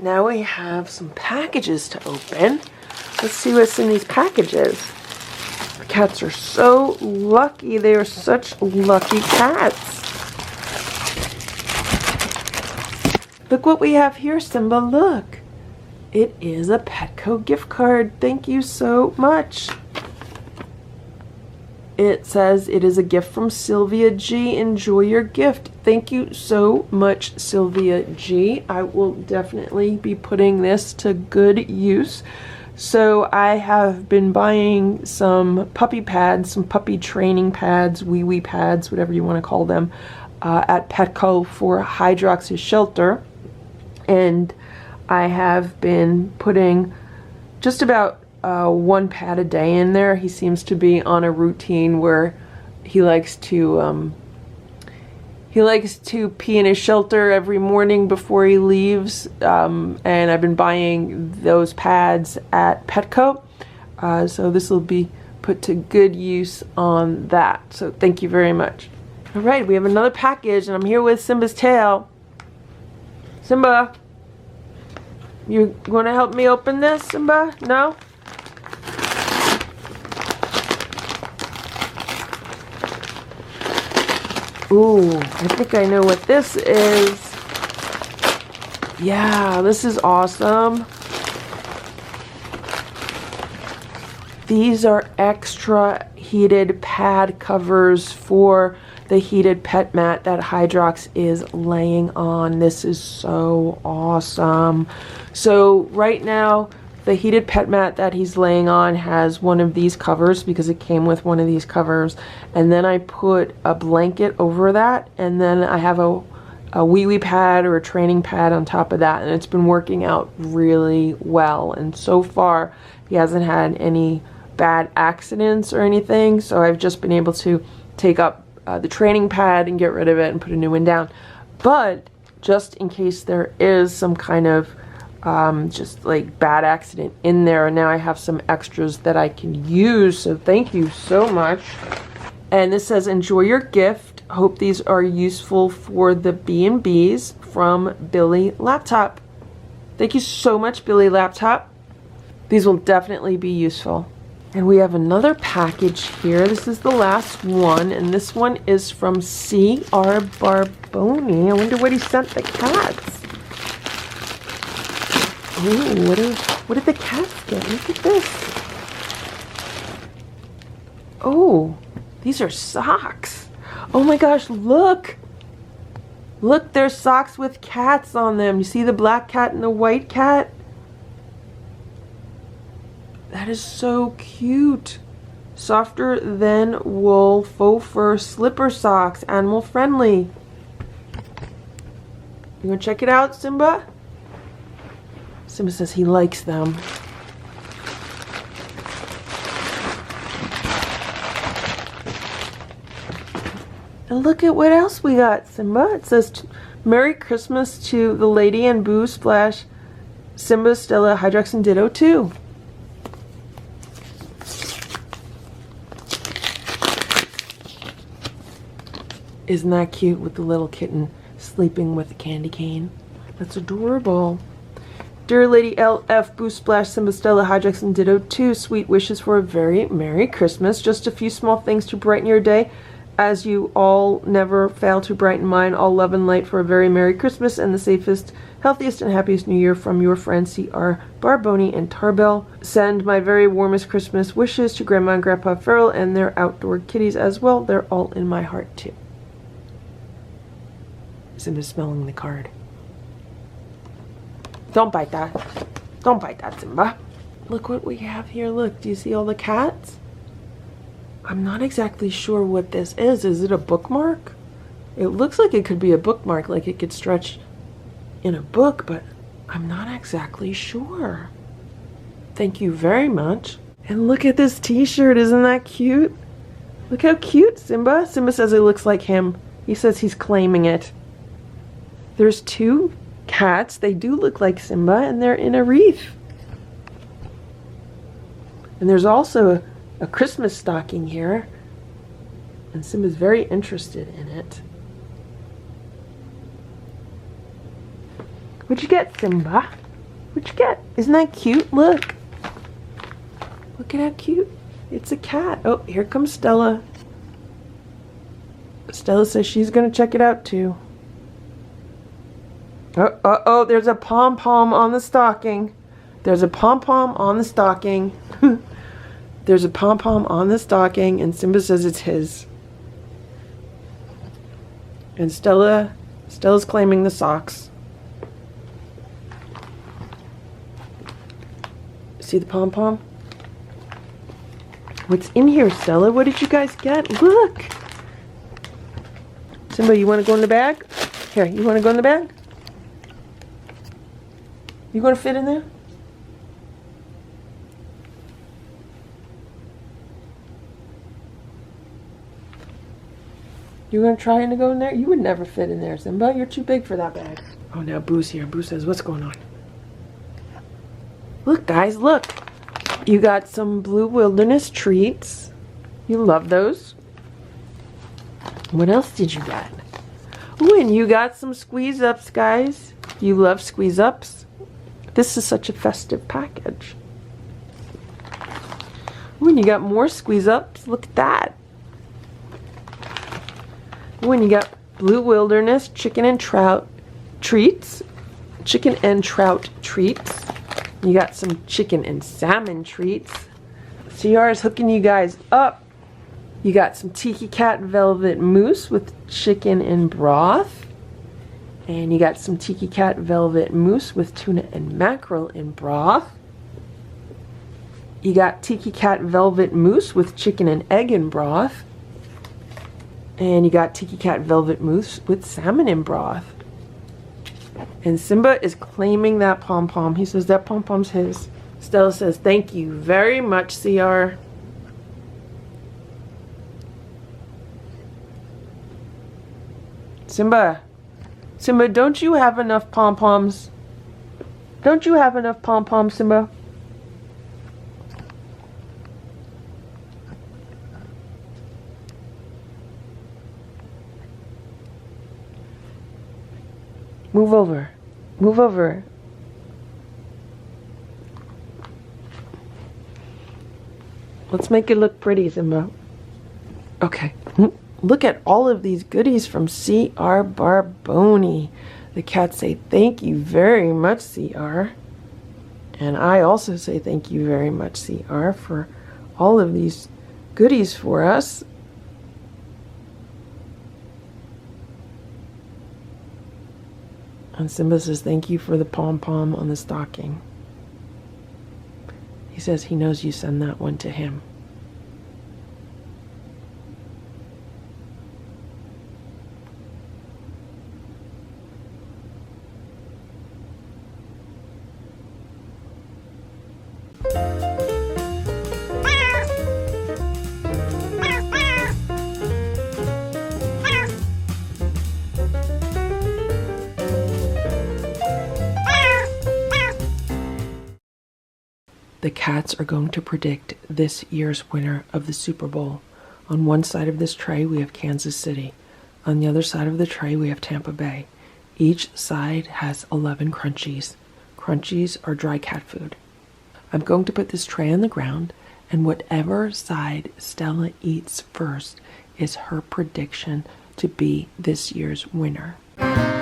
now we have some packages to open. Let's see what's in these packages. The cats are so lucky. They are such lucky cats. Look what we have here, Simba, look. It is a Petco gift card. Thank you so much. It says it is a gift from Sylvia G. Enjoy your gift. Thank you so much, Sylvia G. I will definitely be putting this to good use. So I have been buying some puppy pads, some puppy training pads, wee pads, whatever you want to call them, at Petco for Hydrox's shelter. And I have been putting just about one pad a day in there. He seems to be on a routine where he likes to pee in his shelter every morning before he leaves, and I've been buying those pads at Petco, so this will be put to good use on that. So thank you very much. All right, we have another package, and I'm here with Simba's tail. Simba, you want to help me open this, Simba? No? Ooh, I think I know what this is. Yeah, this is awesome. These are extra heated pad covers for the heated pet mat that Hydrox is laying on. This is so awesome. So right now, the heated pet mat that he's laying on has one of these covers because it came with one of these covers. And then I put a blanket over that, and then I have a wee pad or a training pad on top of that, and it's been working out really well. And so far, he hasn't had any bad accidents or anything, so I've just been able to take up the training pad and get rid of it and put a new one down. But just in case there is some kind of just like bad accident in there, now I have some extras that I can use, so thank you so much. And this says, enjoy your gift. Hope these are useful for the B&Bs from Billy Laptop. Thank you so much, Billy Laptop. These will definitely be useful. And we have another package here. This is the last one, and this one is from C.R.Barboni. I wonder what he sent the cats. Ooh, what did the cats get? Look at this. Oh, these are socks. Oh my gosh, look. Look, there's socks with cats on them. You see the black cat and the white cat? That is so cute. Softer than wool faux fur slipper socks, animal friendly. You wanna check it out, Simba? Simba says he likes them. And look at what else we got, Simba. It says, Merry Christmas to the Lady and Boo, Splash, Simba, Stella, Hydrox, and Ditto too. Isn't that cute with the little kitten sleeping with the candy cane? That's adorable. Dear Lady LF, Boo, Splash, Simba, Stella, Hydrox, and Ditto 2, sweet wishes for a very Merry Christmas. Just a few small things to brighten your day, as you all never fail to brighten mine. All love and light for a very Merry Christmas and the safest, healthiest, and happiest New Year from your friends C.R.Barboni and Tarbell. Send my very warmest Christmas wishes to Grandma and Grandpa Farrell and their outdoor kitties as well. They're all in my heart too. Simba's smelling the card. Don't bite that. Don't bite that, Simba. Look what we have here. Look, do you see all the cats? I'm not exactly sure what this is. Is it a bookmark? It looks like it could be a bookmark, like it could stretch in a book, but I'm not exactly sure. Thank you very much. And look at this t-shirt. Isn't that cute? Look how cute, Simba. Simba says it looks like him. He says he's claiming it. There's two cats. They do look like Simba, and they're in a wreath. And there's also a Christmas stocking here, and Simba's very interested in it. What'd you get, Simba? What you get? Isn't that cute? Look. Look at how cute. It's a cat. Oh, here comes Stella. Stella says she's going to check it out too. Oh, there's a pom-pom on the stocking. There's a pom-pom on the stocking. There's a pom-pom on the stocking, and Simba says it's his. And Stella's claiming the socks. See the pom-pom? What's in here, Stella? What did you guys get? Look! Simba, you want to go in the bag? Here, you want to go in the bag? You going to fit in there? You going to try to go in there? You would never fit in there, Simba. You're too big for that bag. Oh, now Boo's here. Boo says, what's going on? Look, guys, look. You got some Blue Wilderness treats. You love those. What else did you get? Ooh, and you got some squeeze-ups, guys. You love squeeze-ups. This is such a festive package. Ooh, and you got more squeeze-ups. Look at that. Ooh, and you got Blue Wilderness chicken and trout treats. Chicken and trout treats. You got some chicken and salmon treats. CR is hooking you guys up. You got some Tiki Cat Velvet Mousse with chicken and broth. And you got some Tiki Cat Velvet Mousse with tuna and mackerel in broth. You got Tiki Cat Velvet Mousse with chicken and egg in broth. And you got Tiki Cat Velvet Mousse with salmon in broth. And Simba is claiming that pom-pom. He says that pom-pom's his. Stella says, thank you very much, CR. Simba, don't you have enough pom-poms? Don't you have enough pom-poms, Simba? Move over. Move over. Let's make it look pretty, Simba. Okay. Look at all of these goodies from C.R.Barboni. The cats say thank you very much, CR. And I also say thank you very much, CR, for all of these goodies for us. And Simba says thank you for the pom-pom on the stocking. He says he knows you send that one to him. The cats are going to predict this year's winner of the Super Bowl. On one side of this tray we have Kansas City. On the other side of the tray we have Tampa Bay. Each side has 11 crunchies. Crunchies are dry cat food. I'm going to put this tray on the ground, and whatever side Stella eats first is her prediction to be this year's winner.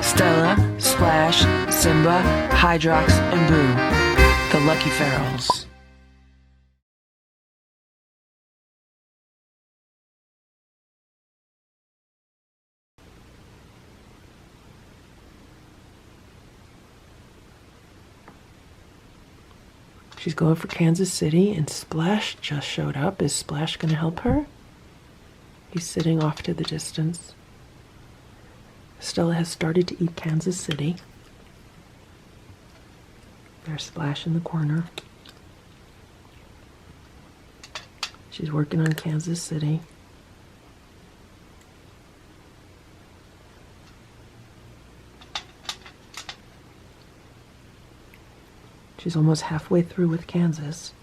Stella, Splash, Simba, Hydrox, and Boo, the Lucky Ferals.
She's going for Kansas City, and Splash just showed up. Is Splash going to help her? He's sitting off to the distance. Stella has started to eat Kansas City. There's Splash in the corner. She's working on Kansas City. She's almost halfway through with Kansas.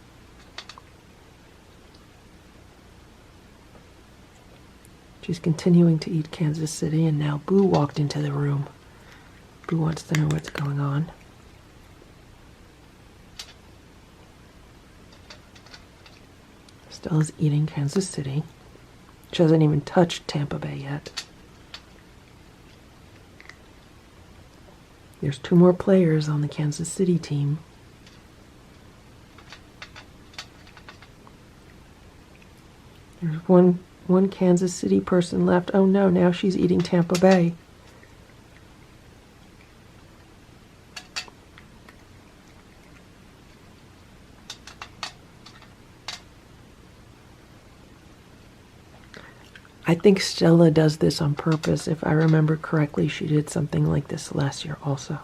She's continuing to eat Kansas City, and now Boo walked into the room. Boo wants to know what's going on. Stella's eating Kansas City. She hasn't even touched Tampa Bay yet. There's 2 more players on the Kansas City team. There's one Kansas City person left. Oh no, now she's eating Tampa Bay. I think Stella does this on purpose. If I remember correctly, she did something like this last year also.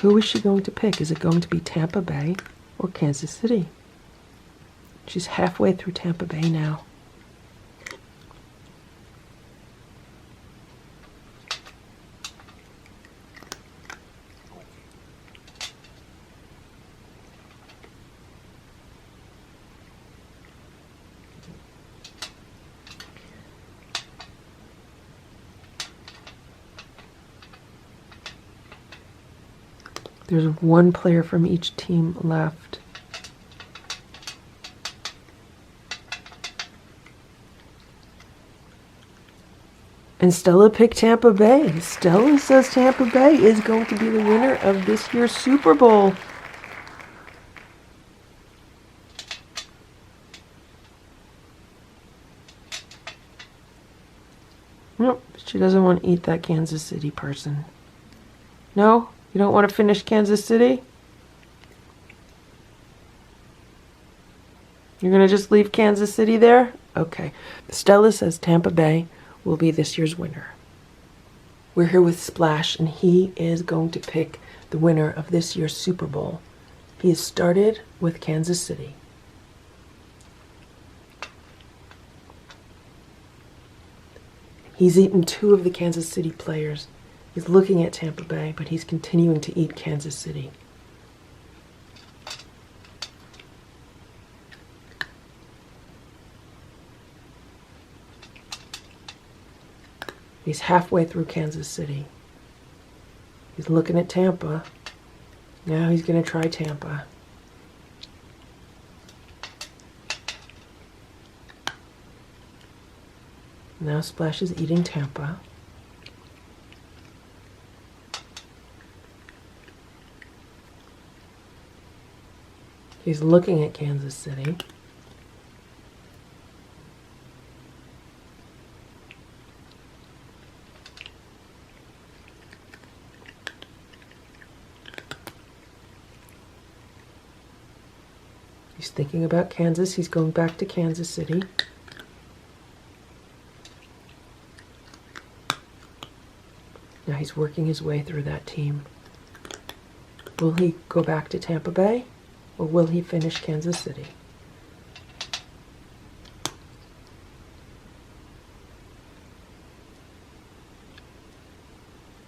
Who is she going to pick? Is it going to be Tampa Bay or Kansas City? She's halfway through Tampa Bay now. There's 1 player from each team left. And Stella picked Tampa Bay. Stella says Tampa Bay is going to be the winner of this year's Super Bowl. Nope, she doesn't want to eat that Kansas City person. No? You don't want to finish Kansas City? You're going to just leave Kansas City there? Okay. Stella says Tampa Bay will be this year's winner. We're here with Splash, and he is going to pick the winner of this year's Super Bowl. He has started with Kansas City. He's eaten 2 of the Kansas City players. He's looking at Tampa Bay, but he's continuing to eat Kansas City. He's halfway through Kansas City. He's looking at Tampa. Now he's going to try Tampa. Now Splash is eating Tampa. He's looking at Kansas City. He's thinking about Kansas. He's going back to Kansas City. Now he's working his way through that team. Will he go back to Tampa Bay? Or will he finish Kansas City?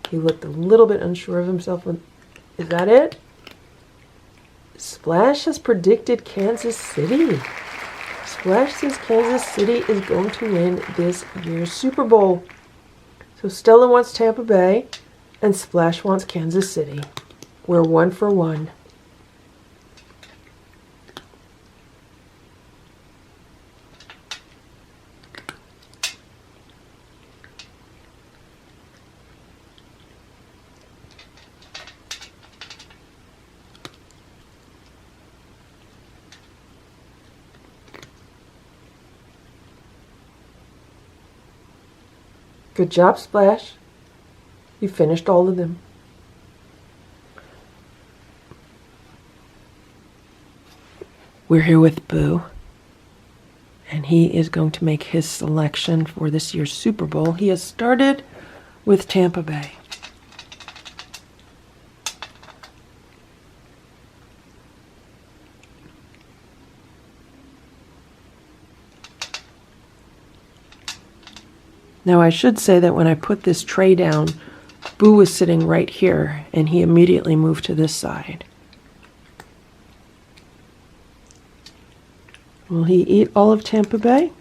He looked a little bit unsure of himself. Is that it? Splash has predicted Kansas City. Splash says Kansas City is going to win this year's Super Bowl. So Stella wants Tampa Bay, and Splash wants Kansas City. We're 1 for 1. Good job, Splash. You finished all of them. We're here with Boo, and he is going to make his selection for this year's Super Bowl. He has started with Tampa Bay. Now I should say that when I put this tray down, Boo was sitting right here, and he immediately moved to this side. Will he eat all of Tampa Bay?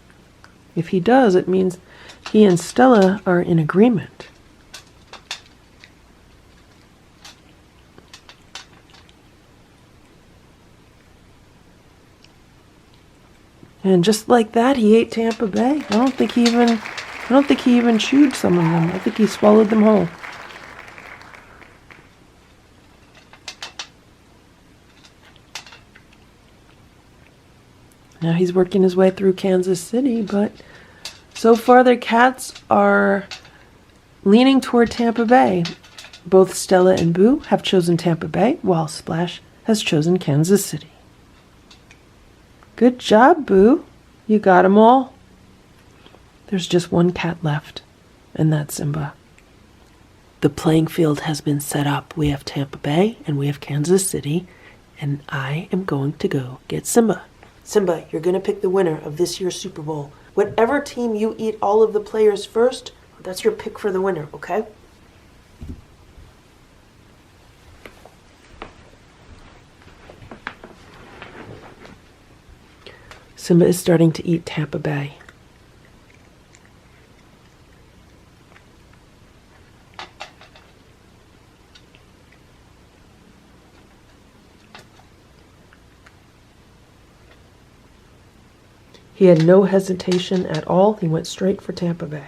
If he does, it means he and Stella are in agreement. And just like that, he ate Tampa Bay. I don't think he even chewed some of them. I think he swallowed them whole. Now he's working his way through Kansas City, but so far their cats are leaning toward Tampa Bay. Both Stella and Boo have chosen Tampa Bay, while Splash has chosen Kansas City. Good job, Boo. You got them all. There's just one cat left, and that's Simba. The playing field has been set up. We have Tampa Bay and we have Kansas City, and I am going to go get Simba. Simba, you're going to pick the winner of this year's Super Bowl. Whatever team you eat all of the players first, that's your pick for the winner, okay? Simba is starting to eat Tampa Bay. He had no hesitation at all. He went straight for Tampa Bay.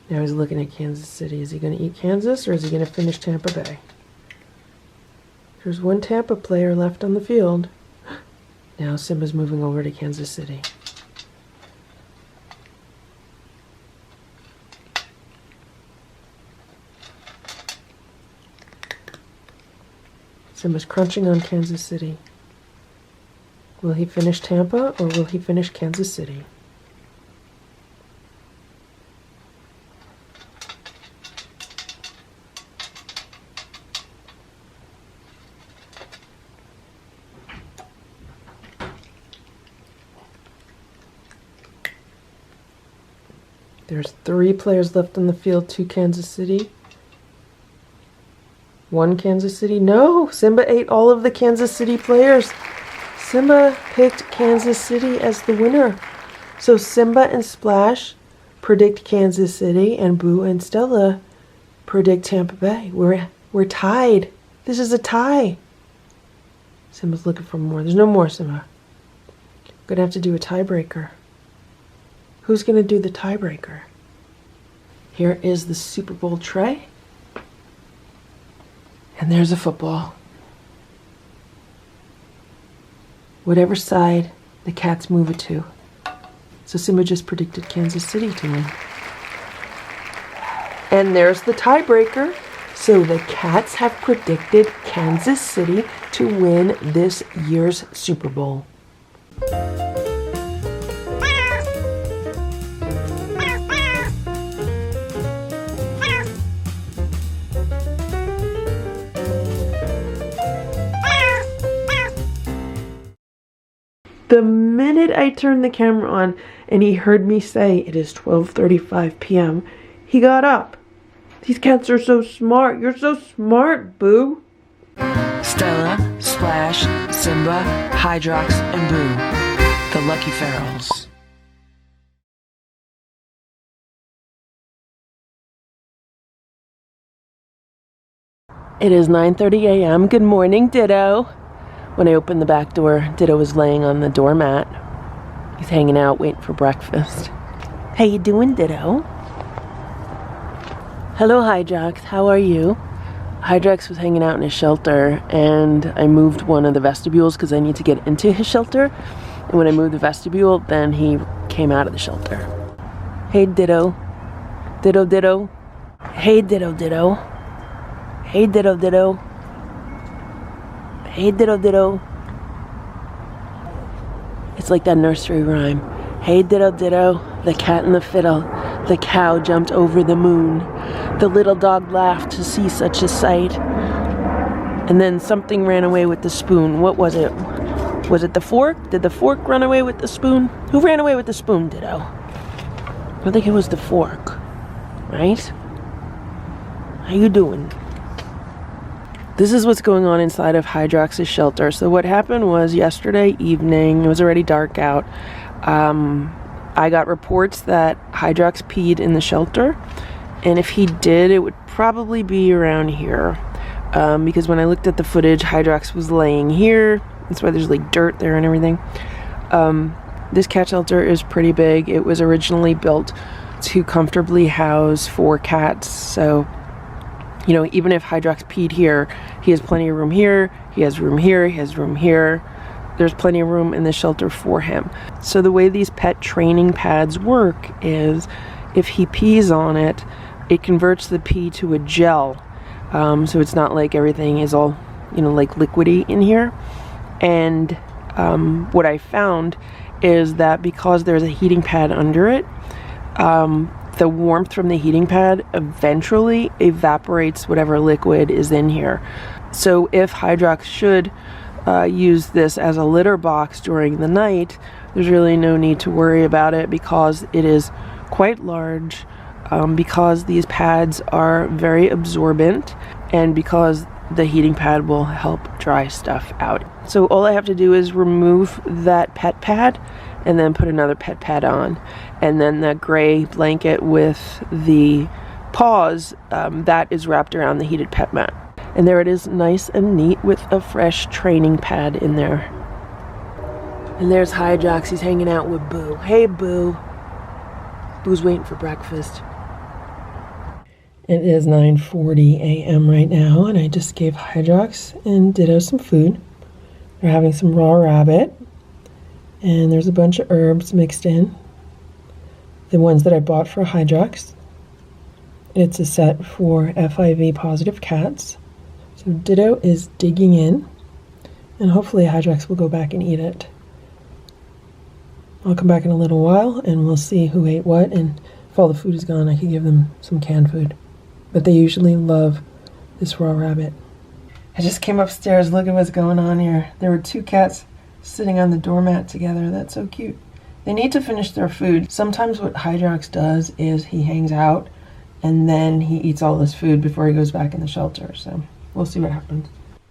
Now he's looking at Kansas City. Is he going to eat Kansas or is he going to finish Tampa Bay? There's one Tampa player left on the field. Now Simba's moving over to Kansas City. Simba's crunching on Kansas City. Will he finish Tampa or will he finish Kansas City? There's 3 players left on the field, 2 Kansas City. 1 Kansas City. No! Simba ate all of the Kansas City players. Simba picked Kansas City as the winner. So Simba and Splash predict Kansas City, and Boo and Stella predict Tampa Bay. We're tied. This is a tie. Simba's looking for more. There's no more, Simba. Gonna have to do a tiebreaker. Who's gonna do the tiebreaker? Here is the Super Bowl tray. And there's a football. Whatever side the cats move it to. So Simba just predicted Kansas City to win. And there's the tiebreaker. So the cats have predicted Kansas City to win this year's Super Bowl. The minute I turned the camera on and he heard me say it is 12:35 p.m., he got up. These cats are so smart. You're so smart, Boo.
Stella, Splash, Simba, Hydrox, and Boo, the Lucky Ferals.
It is 9:30 a.m. Good morning, Ditto. When I opened the back door, Ditto was laying on the doormat. He's hanging out, waiting for breakfast. How you doing, Ditto? Hello, Hydrox. How are you? Hydrox was hanging out in his shelter, and I moved one of the vestibules because I need to get into his shelter. And when I moved the vestibule, then he came out of the shelter. Hey, Ditto. Ditto, Ditto. Hey, Ditto, Ditto. Hey, Ditto, Ditto. Hey, Ditto, Ditto. It's like that nursery rhyme. Hey, Ditto, Ditto, the cat and the fiddle. The cow jumped over the moon. The little dog laughed to see such a sight. And then something ran away with the spoon. What was it? Was it the fork? Did the fork run away with the spoon? Who ran away with the spoon, Ditto? I think it was the fork, right? How you doing? This is what's going on inside of Hydrox's shelter. So what happened was yesterday evening, it was already dark out, I got reports that Hydrox peed in the shelter. And if he did, it would probably be around here. Because when I looked at the footage, Hydrox was laying here. That's why there's like dirt there and everything. This cat shelter is pretty big. It was originally built to comfortably house 4 cats. So, you know, even if Hydrox peed here, he has plenty of room here. He has room here. He has room here. There's plenty of room in the shelter for him. So the way these pet training pads work is if he pees on it, it converts the pee to a gel. So it's not like everything is all, you know, like liquidy in here. And what I found is that because there's a heating pad under it, the warmth from the heating pad eventually evaporates whatever liquid is in here. So if Hydrox should use this as a litter box during the night, there's really no need to worry about it because it is quite large, because these pads are very absorbent and because the heating pad will help dry stuff out. So all I have to do is remove that pet pad and then put another pet pad on. And then the gray blanket with the paws, that is wrapped around the heated pet mat. And there it is, nice and neat with a fresh training pad in there. And there's Hydrox, he's hanging out with Boo. Hey Boo. Boo's waiting for breakfast. It is 9:40 a.m. right now, and I just gave Hydrox and Ditto some food. They're having some raw rabbit, and there's a bunch of herbs mixed in. The ones that I bought for Hydrox. It's a set for FIV positive cats. So Ditto is digging in, and hopefully Hydrox will go back and eat it. I'll come back in a little while, and we'll see who ate what, and if all the food is gone, I can give them some canned food. But they usually love this raw rabbit. I just came upstairs. Look at what's going on here. There were 2 cats sitting on the doormat together. That's so cute. They need to finish their food. Sometimes what Hydrox does is he hangs out and then he eats all his food before he goes back in the shelter. So we'll see what happens.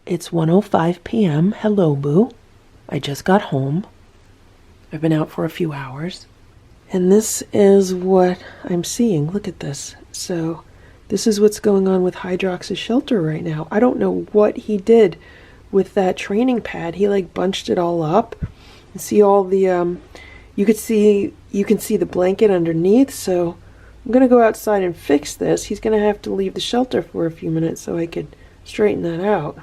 It's 1:05 p.m. Hello, Boo. I just got home. I've been out for a few hours. And this is what I'm seeing. Look at this. So this is what's going on with Hydrox's shelter right now. I don't know what he did with that training pad. He like bunched it all up. And see all the you can see the blanket underneath. So I'm gonna go outside and fix this. He's gonna have to leave the shelter for a few minutes so I could straighten that out.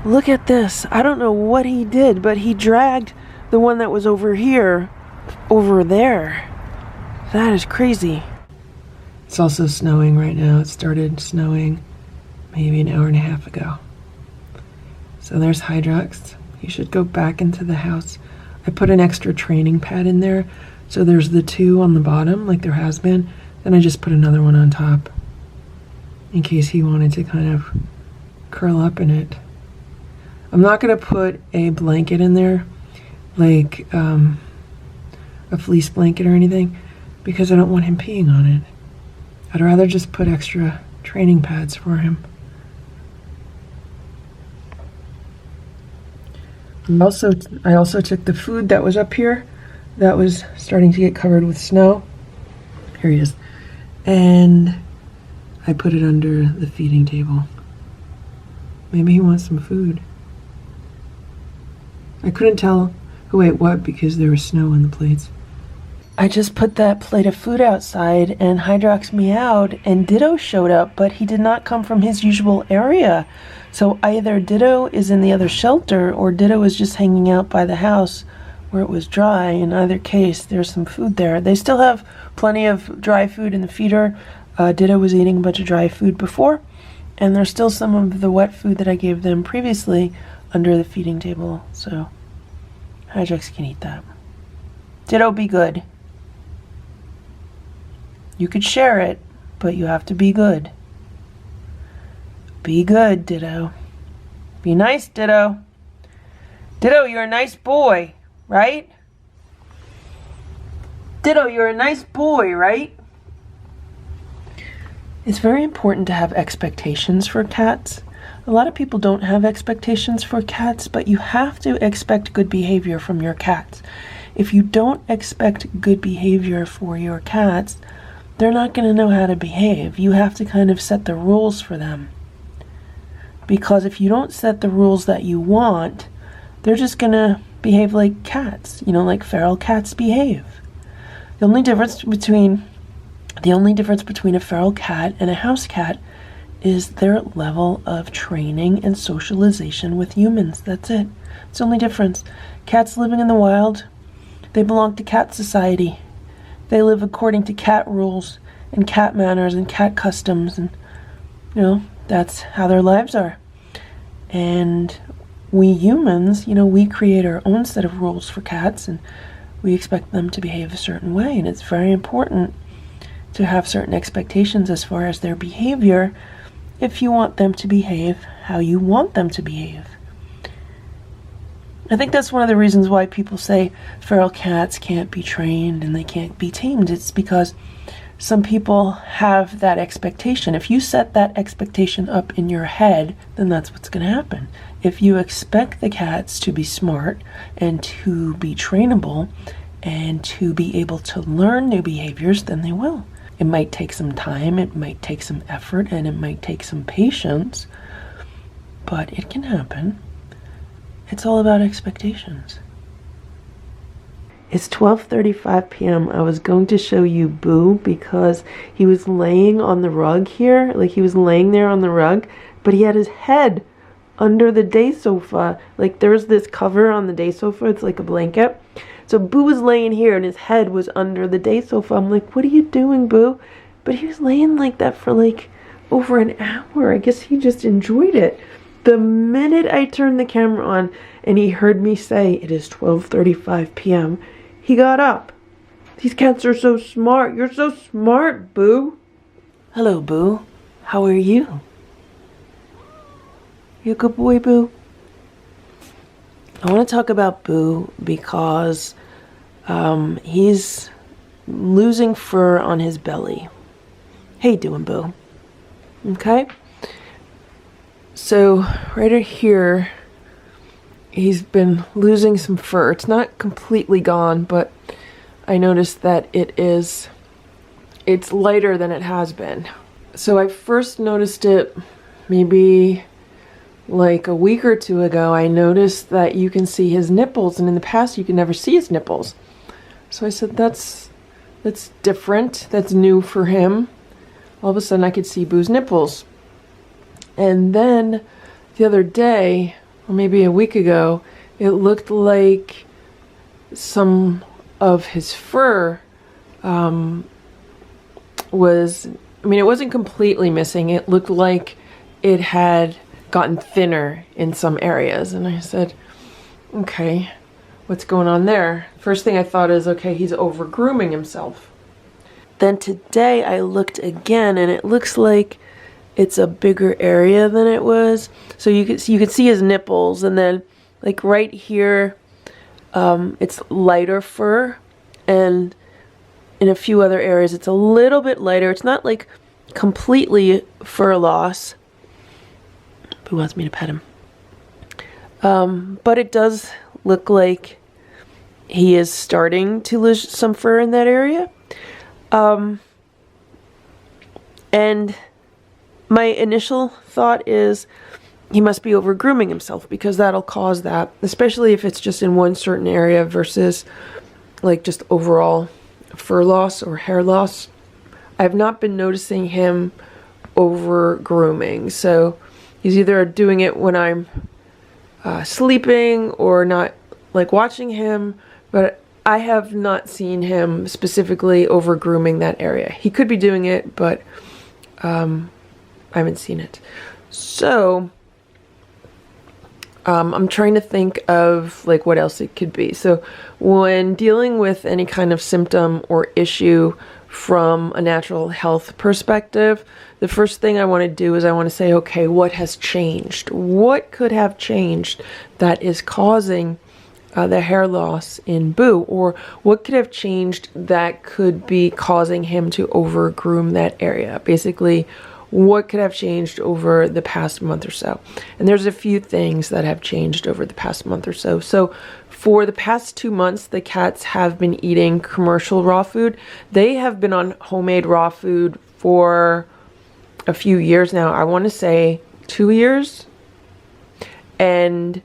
Look at this. I don't know what he did, but he dragged the one that was over here over there. That is crazy. It's also snowing right now. It started snowing maybe an hour and a half ago. So there's Hydrox. He should go back into the house. I put an extra training pad in there. So there's the 2 on the bottom, like there has been. Then I just put another one on top in case he wanted to kind of curl up in it. I'm not going to put a blanket in there, like a fleece blanket or anything, because I don't want him peeing on it. I'd rather just put extra training pads for him. I also took the food that was up here that was starting to get covered with snow. Here he is. And I put it under the feeding table. Maybe he wants some food. I couldn't tell who ate what because there was snow on the plates. I just put that plate of food outside and Hydrox meowed and Ditto showed up, but he did not come from his usual area. So either Ditto is in the other shelter or Ditto is just hanging out by the house where it was dry. In either case, there's some food there. They still have plenty of dry food in the feeder. Ditto was eating a bunch of dry food before, and there's still some of the wet food that I gave them previously under the feeding table. So Hydrox can eat that. Ditto, be good. You could share it, but you have to be good. Be good, Ditto. Be nice, Ditto. Ditto, you're a nice boy, right? Ditto, you're a nice boy, right? It's very important to have expectations for cats. A lot of people don't have expectations for cats, but you have to expect good behavior from your cats. If you don't expect good behavior for your cats, they're not going to know how to behave. You have to kind of set the rules for them. Because if you don't set the rules that you want, they're just going to behave like cats, like feral cats behave. The only difference between a feral cat and a house cat is their level of training and socialization with humans. That's it. It's the only difference. Cats living in the wild, they belong to cat society. They live according to cat rules and cat manners and cat customs, and that's how their lives are. And we humans, we create our own set of rules for cats, and we expect them to behave a certain way, and it's very important to have certain expectations as far as their behavior if you want them to behave how you want them to behave. I think that's one of the reasons why people say feral cats can't be trained and they can't be tamed. It's because some people have that expectation. If you set that expectation up in your head, then that's what's going to happen. If you expect the cats to be smart and to be trainable and to be able to learn new behaviors, then they will. It might take some time, it might take some effort, and it might take some patience, but it can happen. It's all about expectations. It's 12:35 p.m. I was going to show you Boo because he was laying on the rug here, like he was laying there on the rug, but he had his head under the day sofa. Like there's this cover on the day sofa, it's like a blanket. So Boo was laying here and his head was under the day sofa. I'm like, what are you doing, Boo? But he was laying like that for like over an hour. I guess he just enjoyed it. The minute I turned the camera on and he heard me say it is 12:35 p.m., he got up. These cats are so smart. You're so smart, Boo. Hello, Boo. How are you? You a good boy, Boo? I want to talk about Boo because he's losing fur on his belly. How you doing, Boo? Okay? So right here, he's been losing some fur. It's not completely gone, but I noticed that it's lighter than it has been. So I first noticed it maybe like a week or two ago. I noticed that you can see his nipples, and in the past you could never see his nipples. So I said, that's different. That's new for him. All of a sudden I could see Boo's nipples. And then the other day, or maybe a week ago, it looked like some of his fur it wasn't completely missing. It looked like it had gotten thinner in some areas. And I said, okay, what's going on there? First thing I thought is, okay, he's over grooming himself. Then today I looked again and it looks like it's a bigger area than it was. So you could see his nipples, and then like right here, it's lighter fur, and in a few other areas it's a little bit lighter. It's not like completely fur loss. Who wants me to pet him? But it does look like he is starting to lose some fur in that area. And my initial thought is he must be over grooming himself, because that'll cause that, especially if it's just in one certain area versus like just overall fur loss or hair loss. I've not been noticing him over grooming, so he's either doing it when I'm sleeping or not, like watching him, but I have not seen him specifically over grooming that area. He could be doing it, but I haven't seen it. So I'm trying to think of like what else it could be. So when dealing with any kind of symptom or issue from a natural health perspective, the first thing I want to do is I want to say, okay, what has changed? What could have changed that is causing the hair loss in Boo? Or what could have changed that could be causing him to over groom that area? Basically, what could have changed over the past month or so? And there's a few things that have changed over the past month or so. So
For the past 2 months, the cats have been eating commercial raw food. They have been on homemade raw food for a few years now. I want to say 2 years. And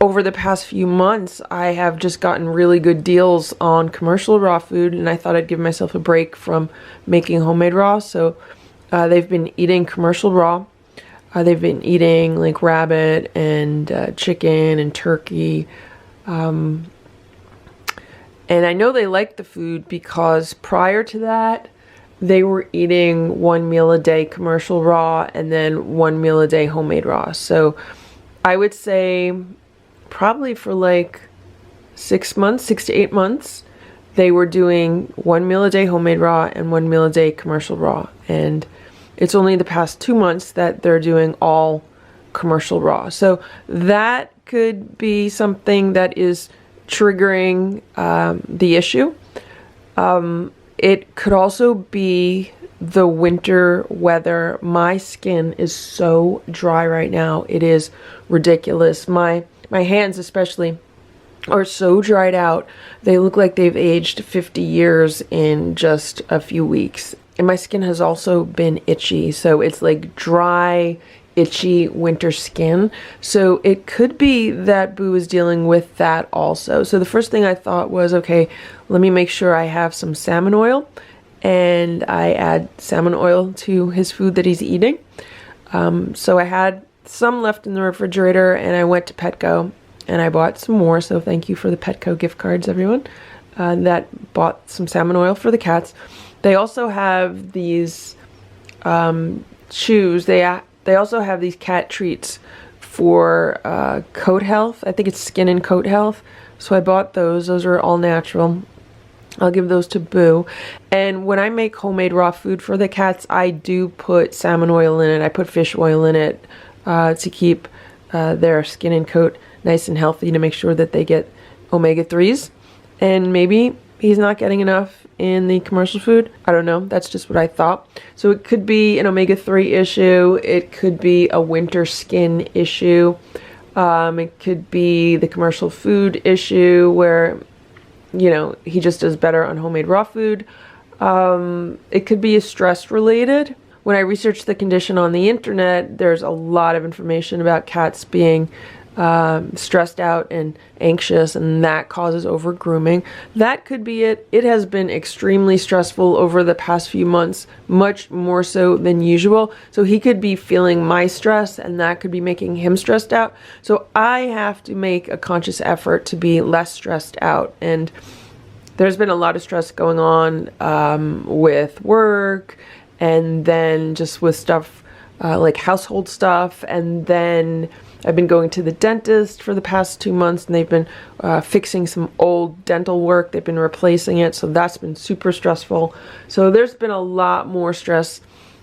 over the past few months, I have just gotten really good deals on commercial raw food, and I thought I'd give myself a break from making homemade raw. So they've been eating commercial raw. They've been eating like rabbit and chicken and turkey. And I know they like the food because prior to that, they were eating 1 meal a day commercial raw and then 1 meal a day homemade raw. So I would say probably for like 6 months, 6 to 8 months, they were doing 1 meal a day homemade raw and 1 meal a day commercial raw. And it's only the past 2 months that they're doing all commercial raw. So that could be something that is triggering the issue. It could also be the winter weather. My skin is so dry right now. It is ridiculous. My hands especially are so dried out. They look like they've aged 50 years in just a few weeks. And my skin has also been itchy. So it's like dry, itchy winter skin. So it could be that Boo is dealing with that also. So the first thing I thought was, okay, let me make sure I have some salmon oil. And I add salmon oil to his food that he's eating. So I had some left in the refrigerator, and I went to Petco and I bought some more. So thank you for the Petco gift cards, everyone, that bought some salmon oil for the cats. They also have these chews. They also have these cat treats for coat health. I think it's skin and coat health. So I bought those. Those are all natural. I'll give those to Boo. And when I make homemade raw food for the cats, I do put salmon oil in it. I put fish oil in it to keep their skin and coat nice and healthy, to make sure that they get omega-3s. And maybe he's not getting enough in the commercial food. I don't know. That's just what I thought. So it could be an omega-3 issue. It could be a winter skin issue. It could be the commercial food issue where, you know, he just does better on homemade raw food. It could be stress related. When I researched the condition on the internet, there's a lot of information about cats being stressed out and anxious, and that causes over grooming. That could be it. It has been extremely stressful over the past few months, much more so than usual. So he could be feeling my stress, and that could be making him stressed out. So I have to make a conscious effort to be less stressed out. And there's been a lot of stress going on with work, and then just with stuff like household stuff, and then I've been going to the dentist for the past 2 months, and they've been fixing some old dental work. They've been replacing it, so that's been super stressful. So there's been a lot more stress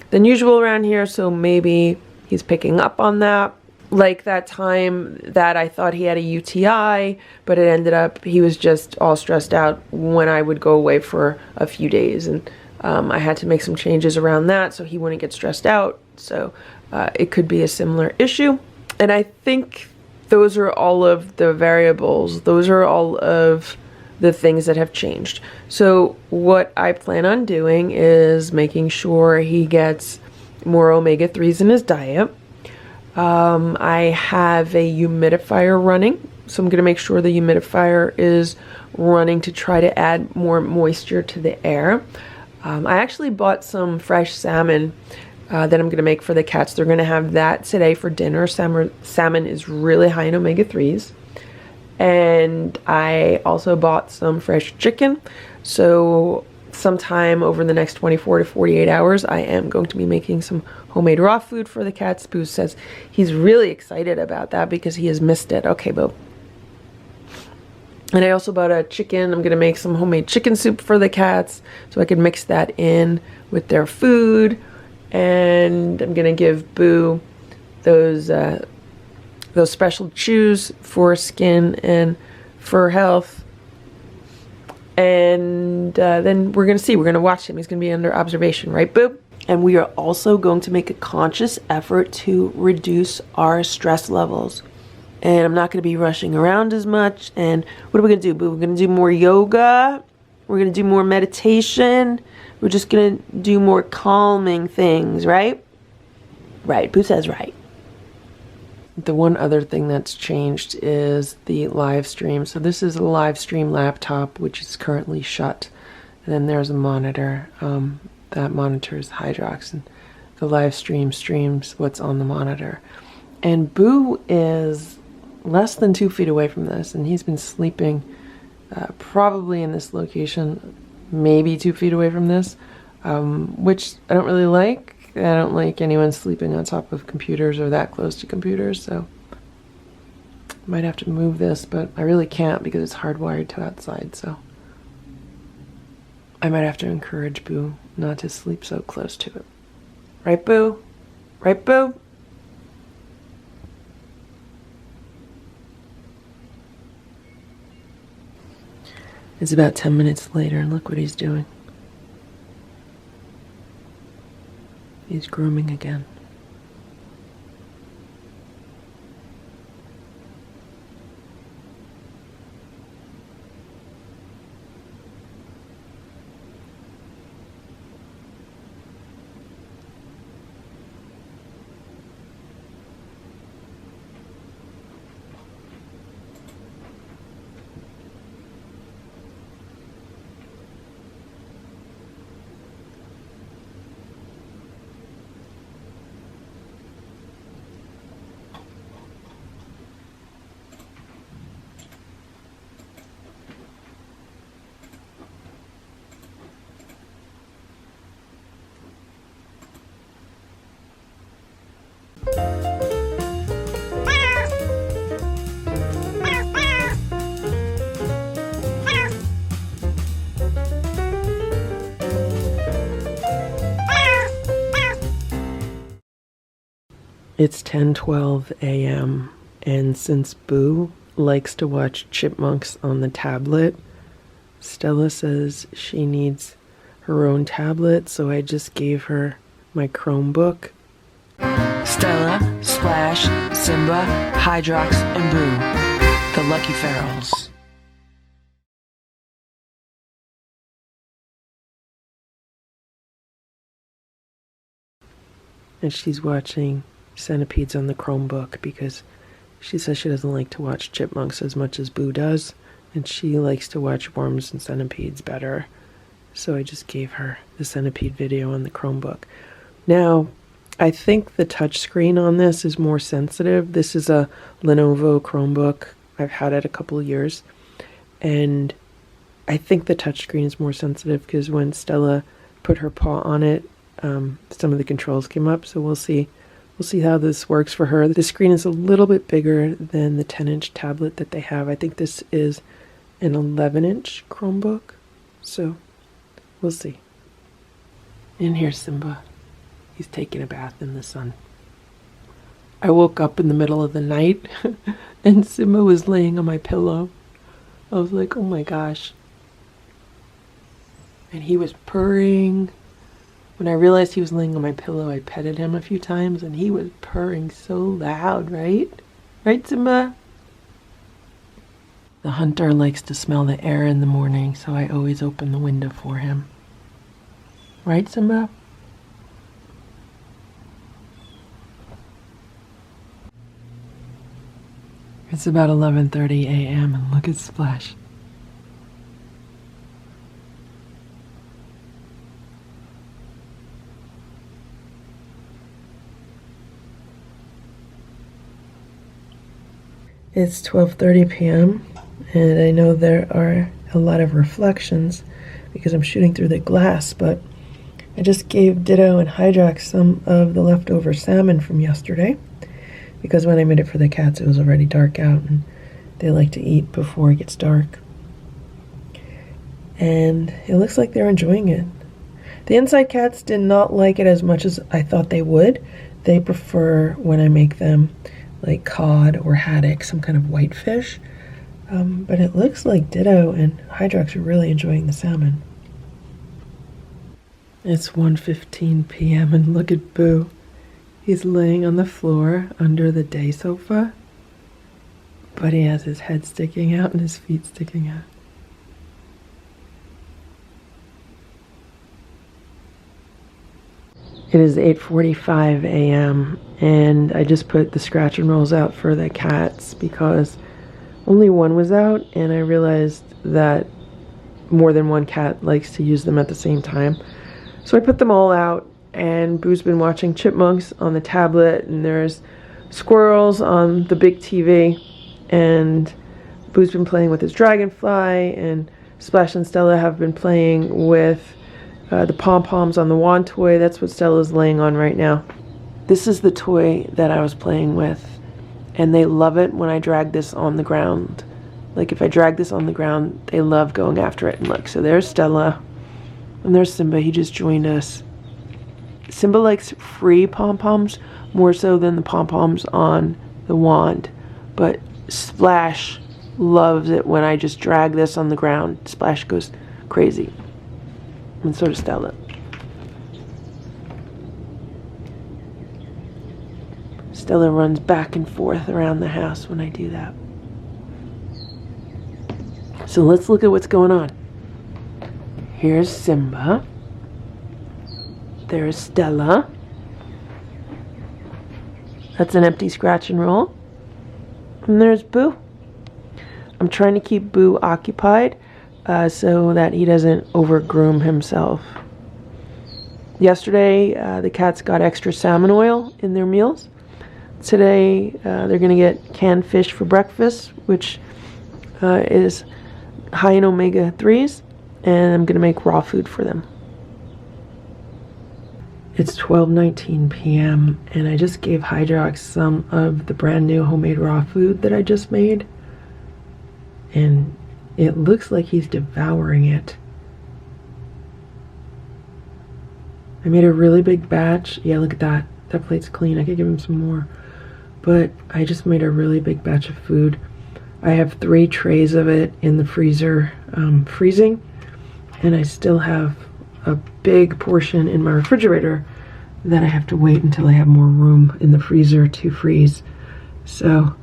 than usual around here, so maybe he's picking up on that. Like that time that I thought he had a UTI, but it ended up he was just all stressed out when I would go away for a few days, and I had to make some changes around that so he wouldn't get stressed out. So it could be a similar issue. And I think those are all of the variables. Those are all of the things that have changed. So what I plan on doing is making sure he gets more omega-3s in his diet. I have a humidifier running, so I'm going to make sure the humidifier is running to try to add more moisture to the air. I actually bought some fresh salmon that I'm going to make for the cats. They're going to have that today for dinner. Salmon is really high in omega-3s. And I also bought some fresh chicken. So sometime over the next 24 to 48 hours, I am going to be making some homemade raw food for the cats. Boo says he's really excited about that because he has missed it. Okay, Boo. And I also bought a chicken. I'm going to make some homemade chicken soup for the cats so I can mix that in with their food. And I'm going to give Boo those special chews for skin and fur health. And then we're going to see. We're going to watch him. He's going to be under observation, right, Boo? And we are also going to make a conscious effort to reduce our stress levels.
and I'm not going to be rushing around as much. And what are we going to do, Boo? We're going to do more yoga. We're going to do more meditation. We're just going to do more calming things, right? Right. Boo says right. The one other thing that's changed is the live stream. So this is a live stream laptop, which is currently shut. And then there's a monitor. That monitors Hydrox, and the live stream streams what's on the monitor. And Boo is less than 2 feet away from this, and he's been sleeping probably in this location, maybe 2 feet away from this, which I don't really like. I don't like anyone sleeping on top of computers or that close to computers, so I might have to move this, but I really can't because it's hardwired to outside, so I might have to encourage Boo not to sleep so close to it. Right, Boo? Right, Boo? It's about 10 minutes later, and look what he's doing. He's grooming again. It's 10:12 a.m. and since Boo likes to watch chipmunks on the tablet, Stella says she needs her own tablet, so I just gave her my Chromebook.
Stella, Splash, Simba, Hydrox, and Boo, the Lucky Ferals.
And she's watching Centipedes on the Chromebook because she says she doesn't like to watch chipmunks as much as Boo does, and she likes to watch worms and centipedes better. So I just gave her the centipede video on the Chromebook. Now, I think the touchscreen on this is more sensitive. This is a Lenovo Chromebook. I've had it a couple of years, and I think the touchscreen is more sensitive because when Stella put her paw on it, some of the controls came up, so we'll see. We'll see how this works for her. The screen is a little bit bigger than the 10-inch tablet that they have. I think this is an 11-inch Chromebook, so we'll see. And here's Simba. He's taking a bath in the sun. I woke up in the middle of the night and Simba was laying on my pillow. I was like, oh my gosh. And he was purring. When I realized he was laying on my pillow, I petted him a few times, and he was purring so loud, right? Right, Simba? The hunter likes to smell the air in the morning, so I always open the window for him. Right, Simba? It's about 11:30 a.m. and look at Splash. It's 12:30 p.m. and I know there are a lot of reflections because I'm shooting through the glass, but I just gave Ditto and Hydrox some of the leftover salmon from yesterday because when I made it for the cats it was already dark out and they like to eat before it gets dark. And it looks like they're enjoying it. The inside cats did not like it as much as I thought they would. They prefer when I make them like cod or haddock, some kind of white fish. But it looks like Ditto and Hydrox are really enjoying the salmon. It's 1:15 p.m. and look at Boo. He's laying on the floor under the day sofa. but he has his head sticking out and his feet sticking out. It is 8:45 a.m. and I just put the scratch and rolls out for the cats because only one was out, and I realized that more than one cat likes to use them at the same time. So I put them all out, and Boo's been watching chipmunks on the tablet, and there's squirrels on the big TV, and Boo's been playing with his dragonfly, and Splash and Stella have been playing with the pom-poms on the wand toy. That's what Stella's laying on right now. This is the toy that I was playing with, and they love it when I drag this on the ground. Like if I drag this on the ground, they love going after it. And look, so there's Stella, and there's Simba. He just joined us. Simba likes free pom-poms more so than the pom-poms on the wand, but Splash loves it when I just drag this on the ground. Splash goes crazy, and so does Stella. Stella runs back and forth around the house when I do that. So let's look at what's going on. Here's Simba. There's Stella. That's an empty scratch and roll. And there's Boo. I'm trying to keep Boo occupied so that he doesn't overgroom himself. Yesterday, the cats got extra salmon oil in their meals. Today, they're going to get canned fish for breakfast, which is high in omega-3s, and I'm going to make raw food for them. It's 12:19 p.m. and I just gave Hydrox some of the brand new homemade raw food that I just made, and it looks like he's devouring it. I made a really big batch. Yeah, look at that. That plate's clean. I could give him some more. But I just made a really big batch of food. I have 3 trays of it in the freezer freezing, and I still have a big portion in my refrigerator that I have to wait until I have more room in the freezer to freeze. So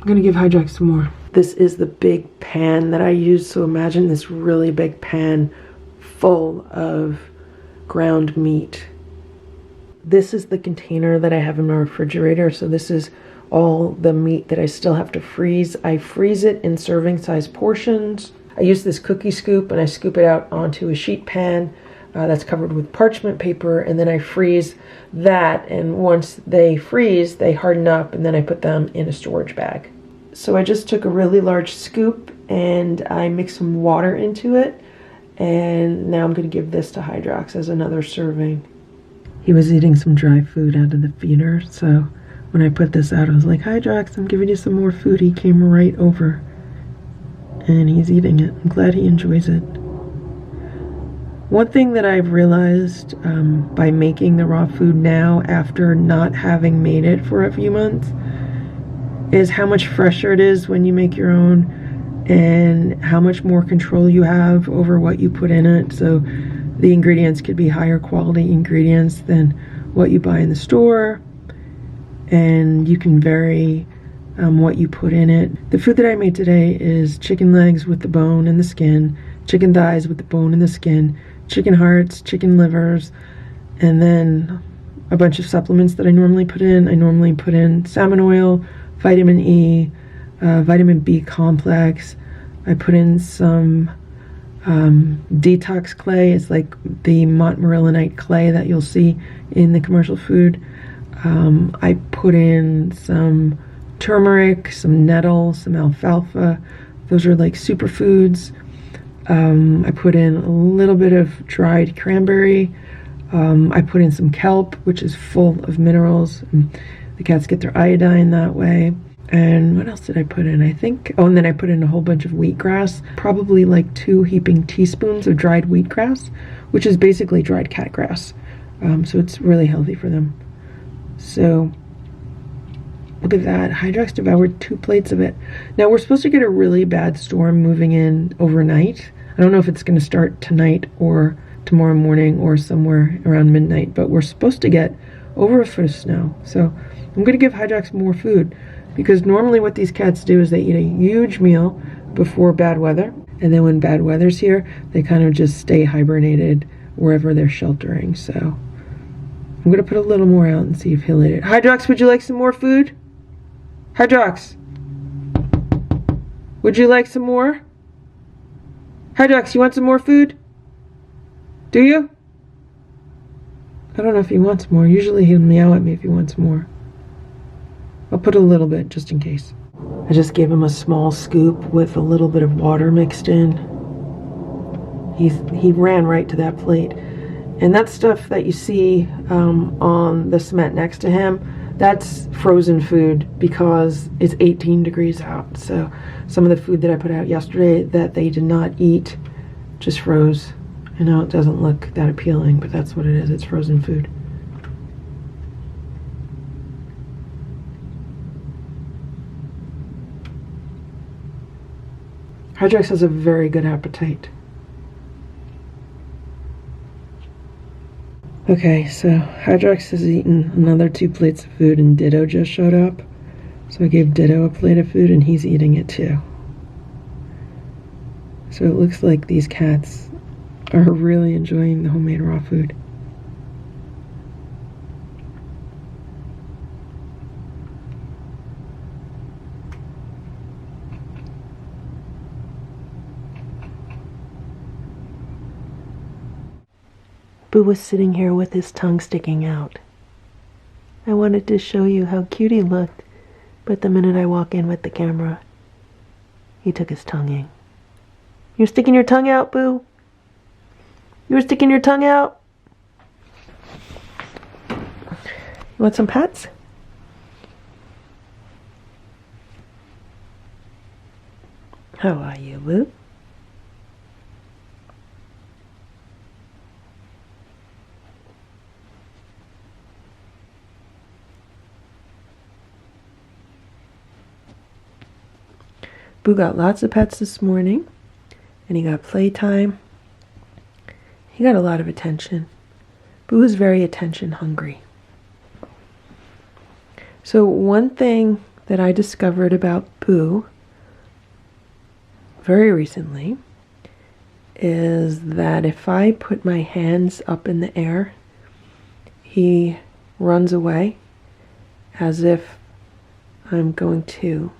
I'm gonna give Hydrox some more. This is the big pan that I use, so imagine this really big pan full of ground meat. This is the container that I have in my refrigerator, so this is all the meat that I still have to freeze. I freeze it in serving size portions. I use this cookie scoop and I scoop it out onto a sheet pan that's covered with parchment paper, and then I freeze that, and once they freeze, they harden up, and then I put them in a storage bag. So I just took a really large scoop and I mixed some water into it, and now I'm going to give this to Hydrox as another serving. He was eating some dry food out of the feeder, so when I put this out, I was like, Hydrox, I'm giving you some more food. He came right over, and he's eating it. I'm glad he enjoys it. One thing that I've realized by making the raw food now, after not having made it for a few months, is how much fresher it is when you make your own, and how much more control you have over what you put in it. So the ingredients could be higher quality ingredients than what you buy in the store, and you can vary what you put in it. The food that I made today is chicken legs with the bone and the skin, chicken thighs with the bone and the skin, chicken hearts, chicken livers, and then a bunch of supplements that I normally put in. I normally put in salmon oil, vitamin E, vitamin B complex. I put in some detox clay. It's like the montmorillonite clay that you'll see in the commercial food. I put in some turmeric, some nettle, some alfalfa. Those are like superfoods. I put in a little bit of dried cranberry. I put in some kelp, which is full of minerals. And the cats get their iodine that way. And what else did I put in? I think, oh, and then I put in a whole bunch of wheatgrass, probably like 2 heaping teaspoons of dried wheatgrass, which is basically dried cat grass. So it's really healthy for them. So look at that. Hydrox devoured 2 plates of it. Now we're supposed to get a really bad storm moving in overnight. I don't know if it's going to start tonight or tomorrow morning or somewhere around midnight, but we're supposed to get over a foot of snow. So I'm going to give Hydrox more food. Because normally what these cats do is they eat a huge meal before bad weather, and then when bad weather's here, they kind of just stay hibernated wherever they're sheltering. So I'm going to put a little more out and see if he'll eat it. Hydrox, would you like some more food? Hydrox, would you like some more? Hydrox, you want some more food? Do you? I don't know if he wants more. Usually he'll meow at me if he wants more. I'll put a little bit just in case. I just gave him a small scoop with a little bit of water mixed in. He ran right to that plate. And that stuff that you see on the cement next to him, that's frozen food because it's 18 degrees out. So some of the food that I put out yesterday that they did not eat just froze. I know it doesn't look that appealing, but that's what it is. It's frozen food. Hydrox has a very good appetite. Okay, so Hydrox has eaten another 2 plates of food and Ditto just showed up. So I gave Ditto a plate of food and he's eating it too. So it looks like these cats are really enjoying the homemade raw food. Boo was sitting here with his tongue sticking out. I wanted to show you how cute he looked, but the minute I walk in with the camera, he took his tongue in. You're sticking your tongue out, Boo? You were sticking your tongue out? You want some pats? How are you, Boo? Boo got lots of pets this morning, and he got playtime. He got a lot of attention. Boo is very attention hungry. So one thing that I discovered about Boo very recently is that if I put my hands up in the air, he runs away as if I'm going to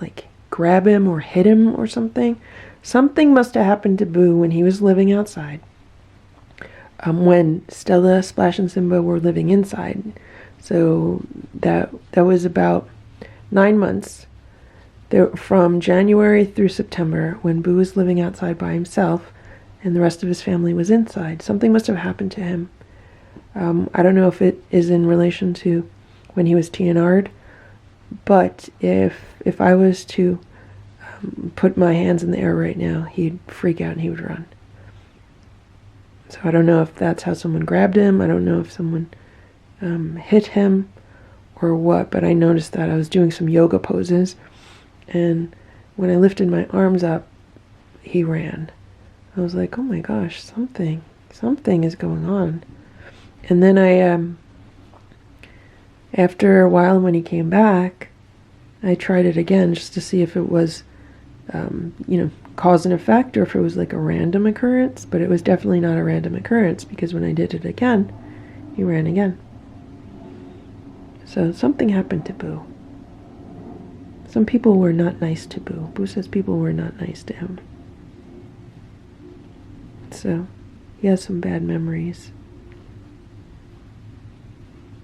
like grab him or hit him or something. Something must have happened to Boo when he was living outside. When Stella, Splash, and Simba were living inside. So that was about 9 months. From January through September, when Boo was living outside by himself and the rest of his family was inside. Something must have happened to him. I don't know if it is in relation to when he was TNR'd, but if I was to put my hands in the air right now, he'd freak out and he would run. So I don't know if that's how someone grabbed him. I don't know if someone hit him or what, but I noticed that I was doing some yoga poses, and when I lifted my arms up, he ran. I was like, oh my gosh, something is going on. And then after a while, when he came back, I tried it again just to see if it was, cause and effect, or if it was like a random occurrence. But it was definitely not a random occurrence, because when I did it again, he ran again. So something happened to Boo. Some people were not nice to Boo. Boo says people were not nice to him. So he has some bad memories.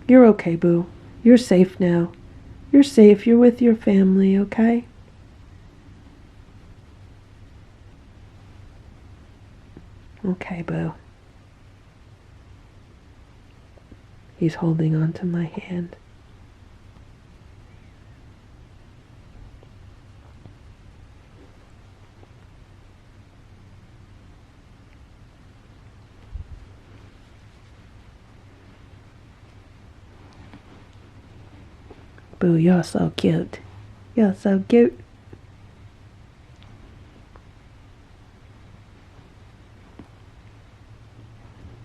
You're okay, Boo. You're safe now. You're safe. You're with your family, okay? Okay, Boo. He's holding on to my hand. Boo, you're so cute. You're so cute.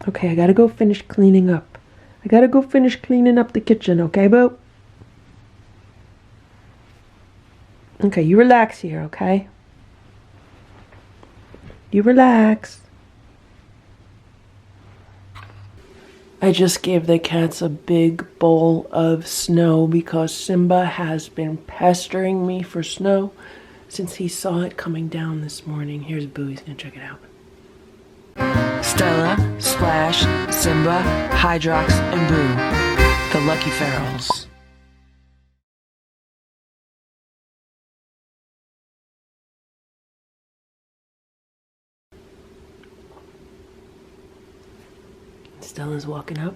Okay, I gotta go finish cleaning up. I gotta go finish cleaning up the kitchen, okay, Boo? Okay, you relax here, okay? You relax. I just gave the cats a big bowl of snow because Simba has been pestering me for snow since he saw it coming down this morning. Here's Boo, he's gonna check it out.
Stella, Splash, Simba, Hydrox, and Boo, the Lucky Ferals.
Stella's walking up.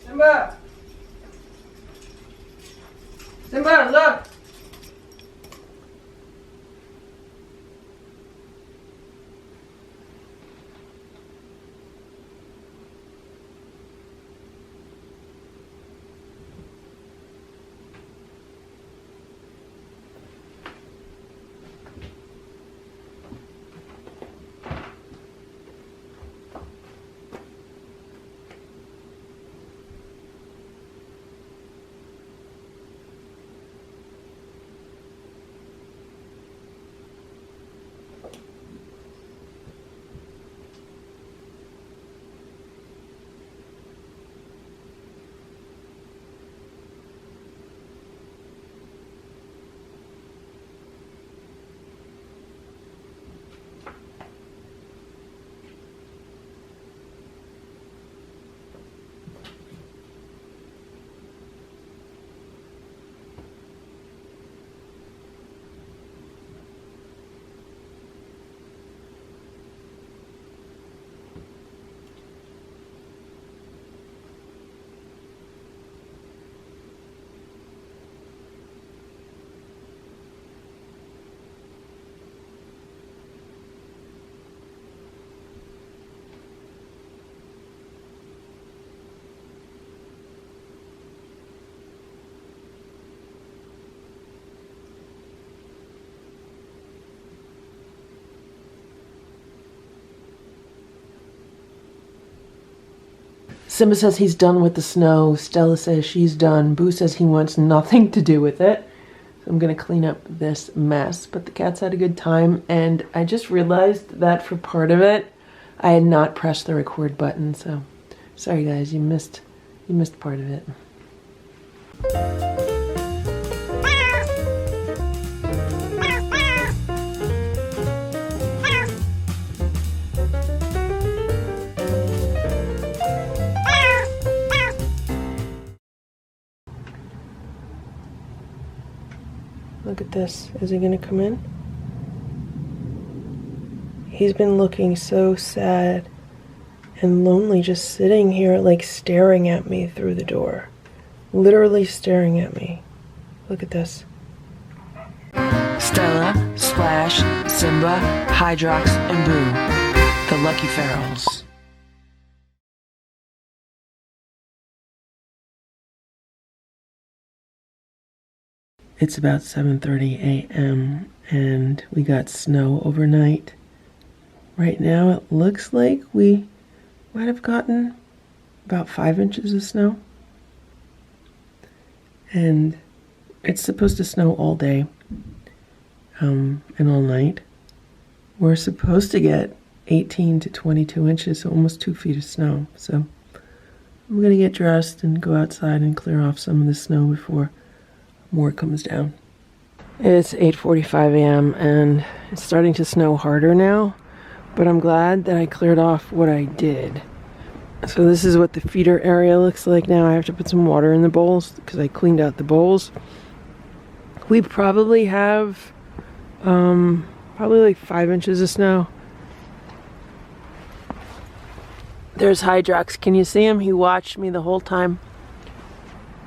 Simba! Simba, look!
Simba says he's done with the snow. Stella says she's done. Boo says he wants nothing to do with it. So I'm going to clean up this mess. But the cats had a good time. And I just realized that for part of it, I had not pressed the record button. So sorry guys, you missed part of it. Look at this. Is he gonna come in? He's been looking so sad and lonely, just sitting here like staring at me through the door. Literally staring at me. Look at this.
Stella, Splash, Simba, Hydrox, and Boo, the lucky ferals.
It's about 7:30 a.m. and we got snow overnight. Right now it looks like we might have gotten about 5 inches of snow. And it's supposed to snow all day and all night. We're supposed to get 18 to 22 inches, so almost 2 feet of snow. So I'm gonna get dressed and go outside and clear off some of the snow before more comes down. It's 8:45 a.m. and it's starting to snow harder now, but I'm glad that I cleared off what I did. So this is what the feeder area looks like now. I have to put some water in the bowls because I cleaned out the bowls. We probably have probably like 5 inches of snow. There's Hydrox. Can you see him? He watched me the whole time.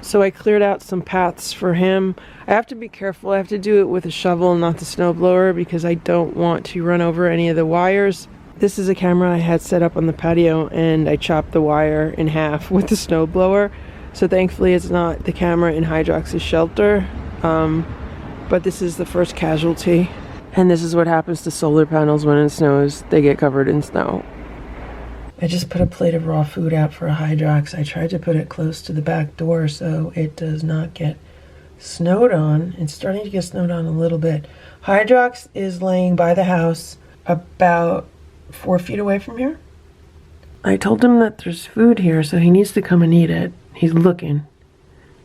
So I cleared out some paths for him. I have to be careful. I have to do it with a shovel, not the snowblower, because I don't want to run over any of the wires. This is a camera I had set up on the patio, and I chopped the wire in half with the snowblower. So thankfully it's not the camera in Hydrox's shelter. But this is the first casualty. And this is what happens to solar panels when it snows. They get covered in snow. I just put a plate of raw food out for a Hydrox. I tried to put it close to the back door so it does not get snowed on. It's starting to get snowed on a little bit. Hydrox is laying by the house about 4 feet away from here. I told him that there's food here, so he needs to come and eat it. He's looking.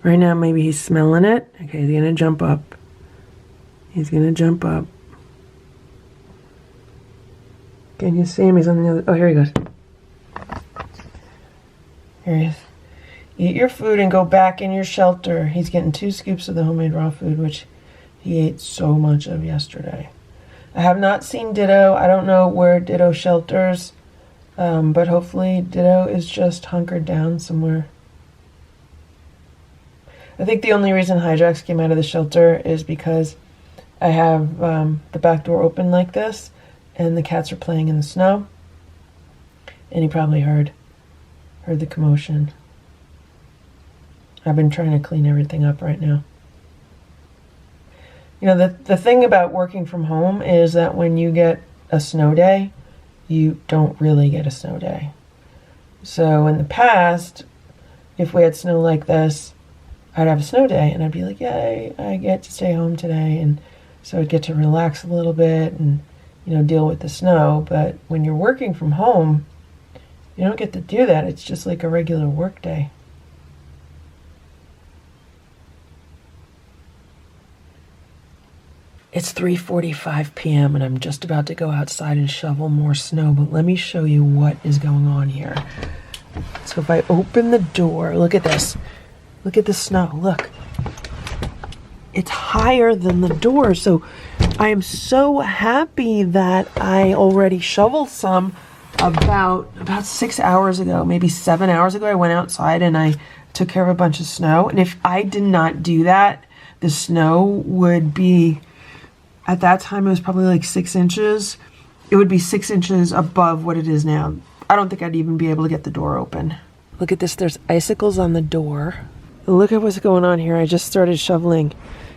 Right now, maybe he's smelling it. Okay, he's gonna jump up. He's gonna jump up. Can you see him? He's on the other... Oh, here he goes. Here he is. Eat your food and go back in your shelter. He's getting 2 scoops of the homemade raw food, which he ate so much of yesterday. I have not seen Ditto. I don't know where Ditto shelters, but hopefully Ditto is just hunkered down somewhere. I think the only reason Hydrox came out of the shelter is because I have the back door open like this, and the cats are playing in the snow, and he probably heard the commotion. I've been trying to clean everything up right now. You know, the thing about working from home is that when you get a snow day, you don't really get a snow day. So in the past, if we had snow like this, I'd have a snow day and I'd be like, yay, I get to stay home today. And so I'd get to relax a little bit and, you know, deal with the snow. But when you're working from home, you don't get to do that. It's just like a regular work day. It's 3:45 p.m. and I'm just about to go outside and shovel more snow, but let me show you what is going on here. So if I open the door, look at this. Look at the snow, look. It's higher than the door, so I am so happy that I already shoveled some about 6 hours ago, maybe 7 hours ago. I went outside and I took care of a bunch of snow, and if I did not do that, the snow would be... At that time, it was probably like 6 inches. It would be 6 inches above what it is now. I don't think I'd even be able to get the door open. Look at this. There's icicles on the door. Look at what's going on here. I just started shoveling.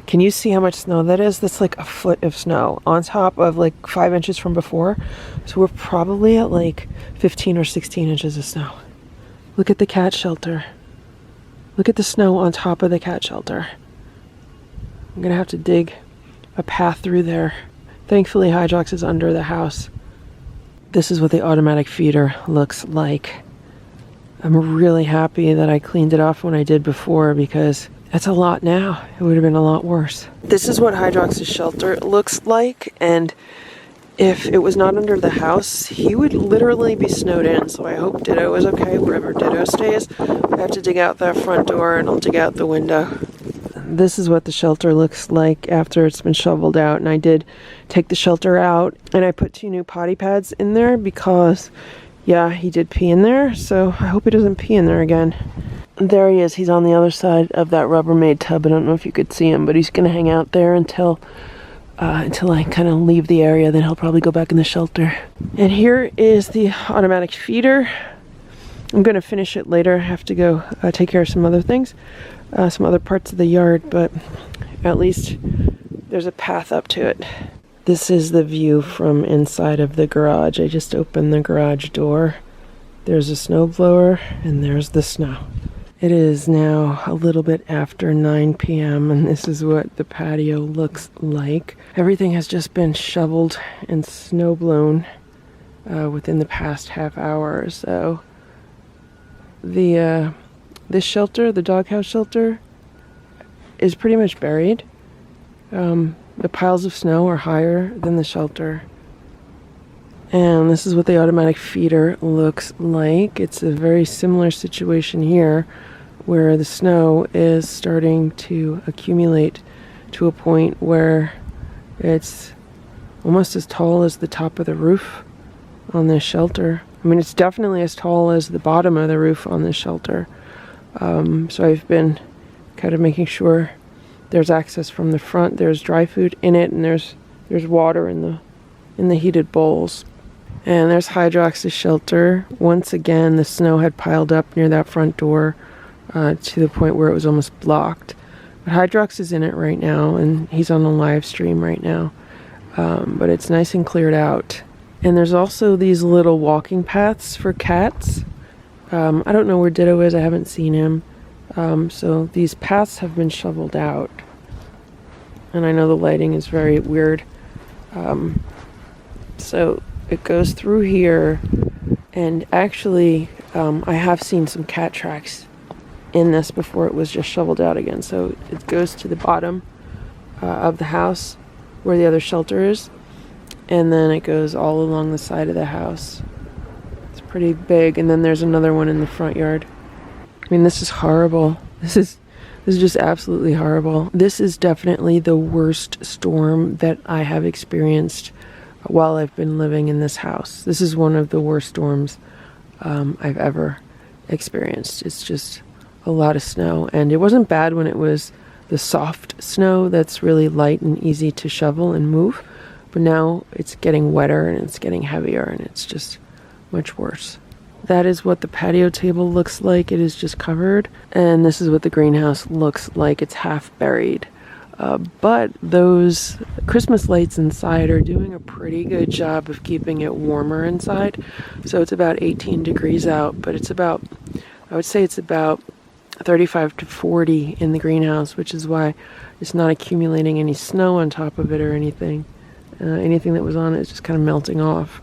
Can you see how much snow that is? That's like a foot of snow on top of like 5 inches from before. So we're probably at like 15 or 16 inches of snow. Look at the cat shelter. Look at the snow on top of the cat shelter. I'm gonna have to dig a path through there. Thankfully, Hydrox is under the house. This is what the automatic feeder looks like. I'm really happy that I cleaned it off when I did before, because it's a lot now. It would have been a lot worse. This is what Hydrox's shelter looks like, and if it was not under the house, he would literally be snowed in. So I hope Ditto is okay wherever Ditto stays. I have to dig out that front door, and I'll dig out the window. This is what the shelter looks like after it's been shoveled out, and I did take the shelter out, and I put 2 new potty pads in there because, yeah, he did pee in there, so I hope he doesn't pee in there again. There he is. He's on the other side of that Rubbermaid tub. I don't know if you could see him, but he's gonna hang out there until I kind of leave the area. Then he'll probably go back in the shelter. And here is the automatic feeder. I'm gonna finish it later. I have to go take care of some other things, some other parts of the yard, but at least there's a path up to it. This is the view from inside of the garage. I just opened the garage door. There's a snowblower, and there's the snow. It is now a little bit after 9 p.m. and this is what the patio looks like. Everything has just been shoveled and snow blown within the past half hour or so. This shelter, the doghouse shelter, is pretty much buried. The piles of snow are higher than the shelter. And this is what the automatic feeder looks like. It's a very similar situation here, where the snow is starting to accumulate to a point where it's almost as tall as the top of the roof on this shelter. I mean, it's definitely as tall as the bottom of the roof on this shelter. So I've been kind of making sure there's access from the front. There's dry food in it, and there's water in the heated bowls. And there's Hydrox's shelter. Once again, the snow had piled up near that front door to the point where it was almost blocked. But Hydrox is in it right now, and he's on a live stream right now. But it's nice and cleared out. And there's also these little walking paths for cats. I don't know where Ditto is. I haven't seen him. So these paths have been shoveled out. And I know the lighting is very weird. So it goes through here, and actually I have seen some cat tracks in this before it was just shoveled out again. So it goes to the bottom of the house where the other shelter is, and then it goes all along the side of the house. It's pretty big, and then there's another one in the front yard. I mean, this is horrible. This is just absolutely horrible. This is definitely the worst storm that I have experienced while I've been living in this house. This is one of the worst storms I've ever experienced. It's just a lot of snow, and it wasn't bad when it was the soft snow that's really light and easy to shovel and move, but now it's getting wetter and it's getting heavier, and it's just much worse. That is what the patio table looks like. It is just covered, and this is what the greenhouse looks like. It's half buried. But those Christmas lights inside are doing a pretty good job of keeping it warmer inside. So it's about 18 degrees out, but I would say it's about 35 to 40 in the greenhouse, which is why it's not accumulating any snow on top of it or anything. Anything that was on it is just kind of melting off.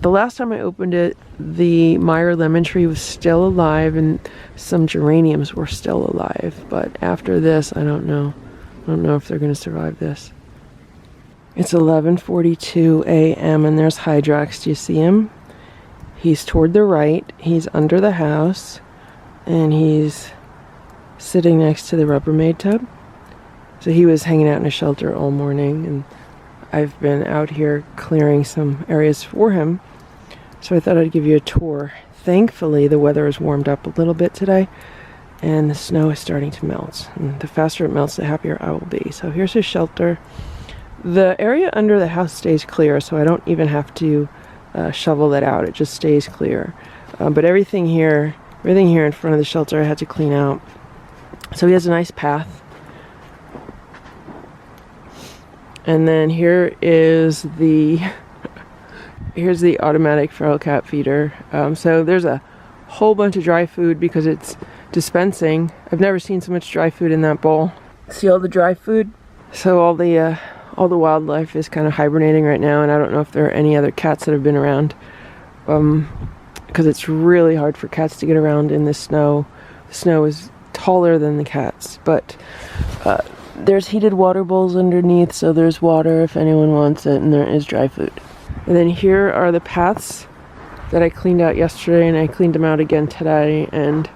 The last time I opened it, the Meyer lemon tree was still alive, and some geraniums were still alive. But after this, I don't know. I don't know if they're going to survive this. It's 11:42 a.m. and there's Hydrox. Do you see him? He's toward the right. He's under the house, and he's sitting next to the Rubbermaid tub. So he was hanging out in a shelter all morning, and I've been out here clearing some areas for him. So I thought I'd give you a tour. Thankfully, the weather has warmed up a little bit today, and the snow is starting to melt. And the faster it melts, the happier I will be. So here's his shelter. The area under the house stays clear, so I don't even have to shovel it out. It just stays clear. But everything here in front of the shelter I had to clean out. So he has a nice path. And then here's the automatic feral cat feeder. So there's a whole bunch of dry food because it's dispensing. I've never seen so much dry food in that bowl. See all the dry food? So all the wildlife is kind of hibernating right now, and I don't know if there are any other cats that have been around, because it's really hard for cats to get around in the snow. The snow is taller than the cats, but there's heated water bowls underneath, so there's water if anyone wants it, and there is dry food. And then here are the paths that I cleaned out yesterday, and I cleaned them out again today, and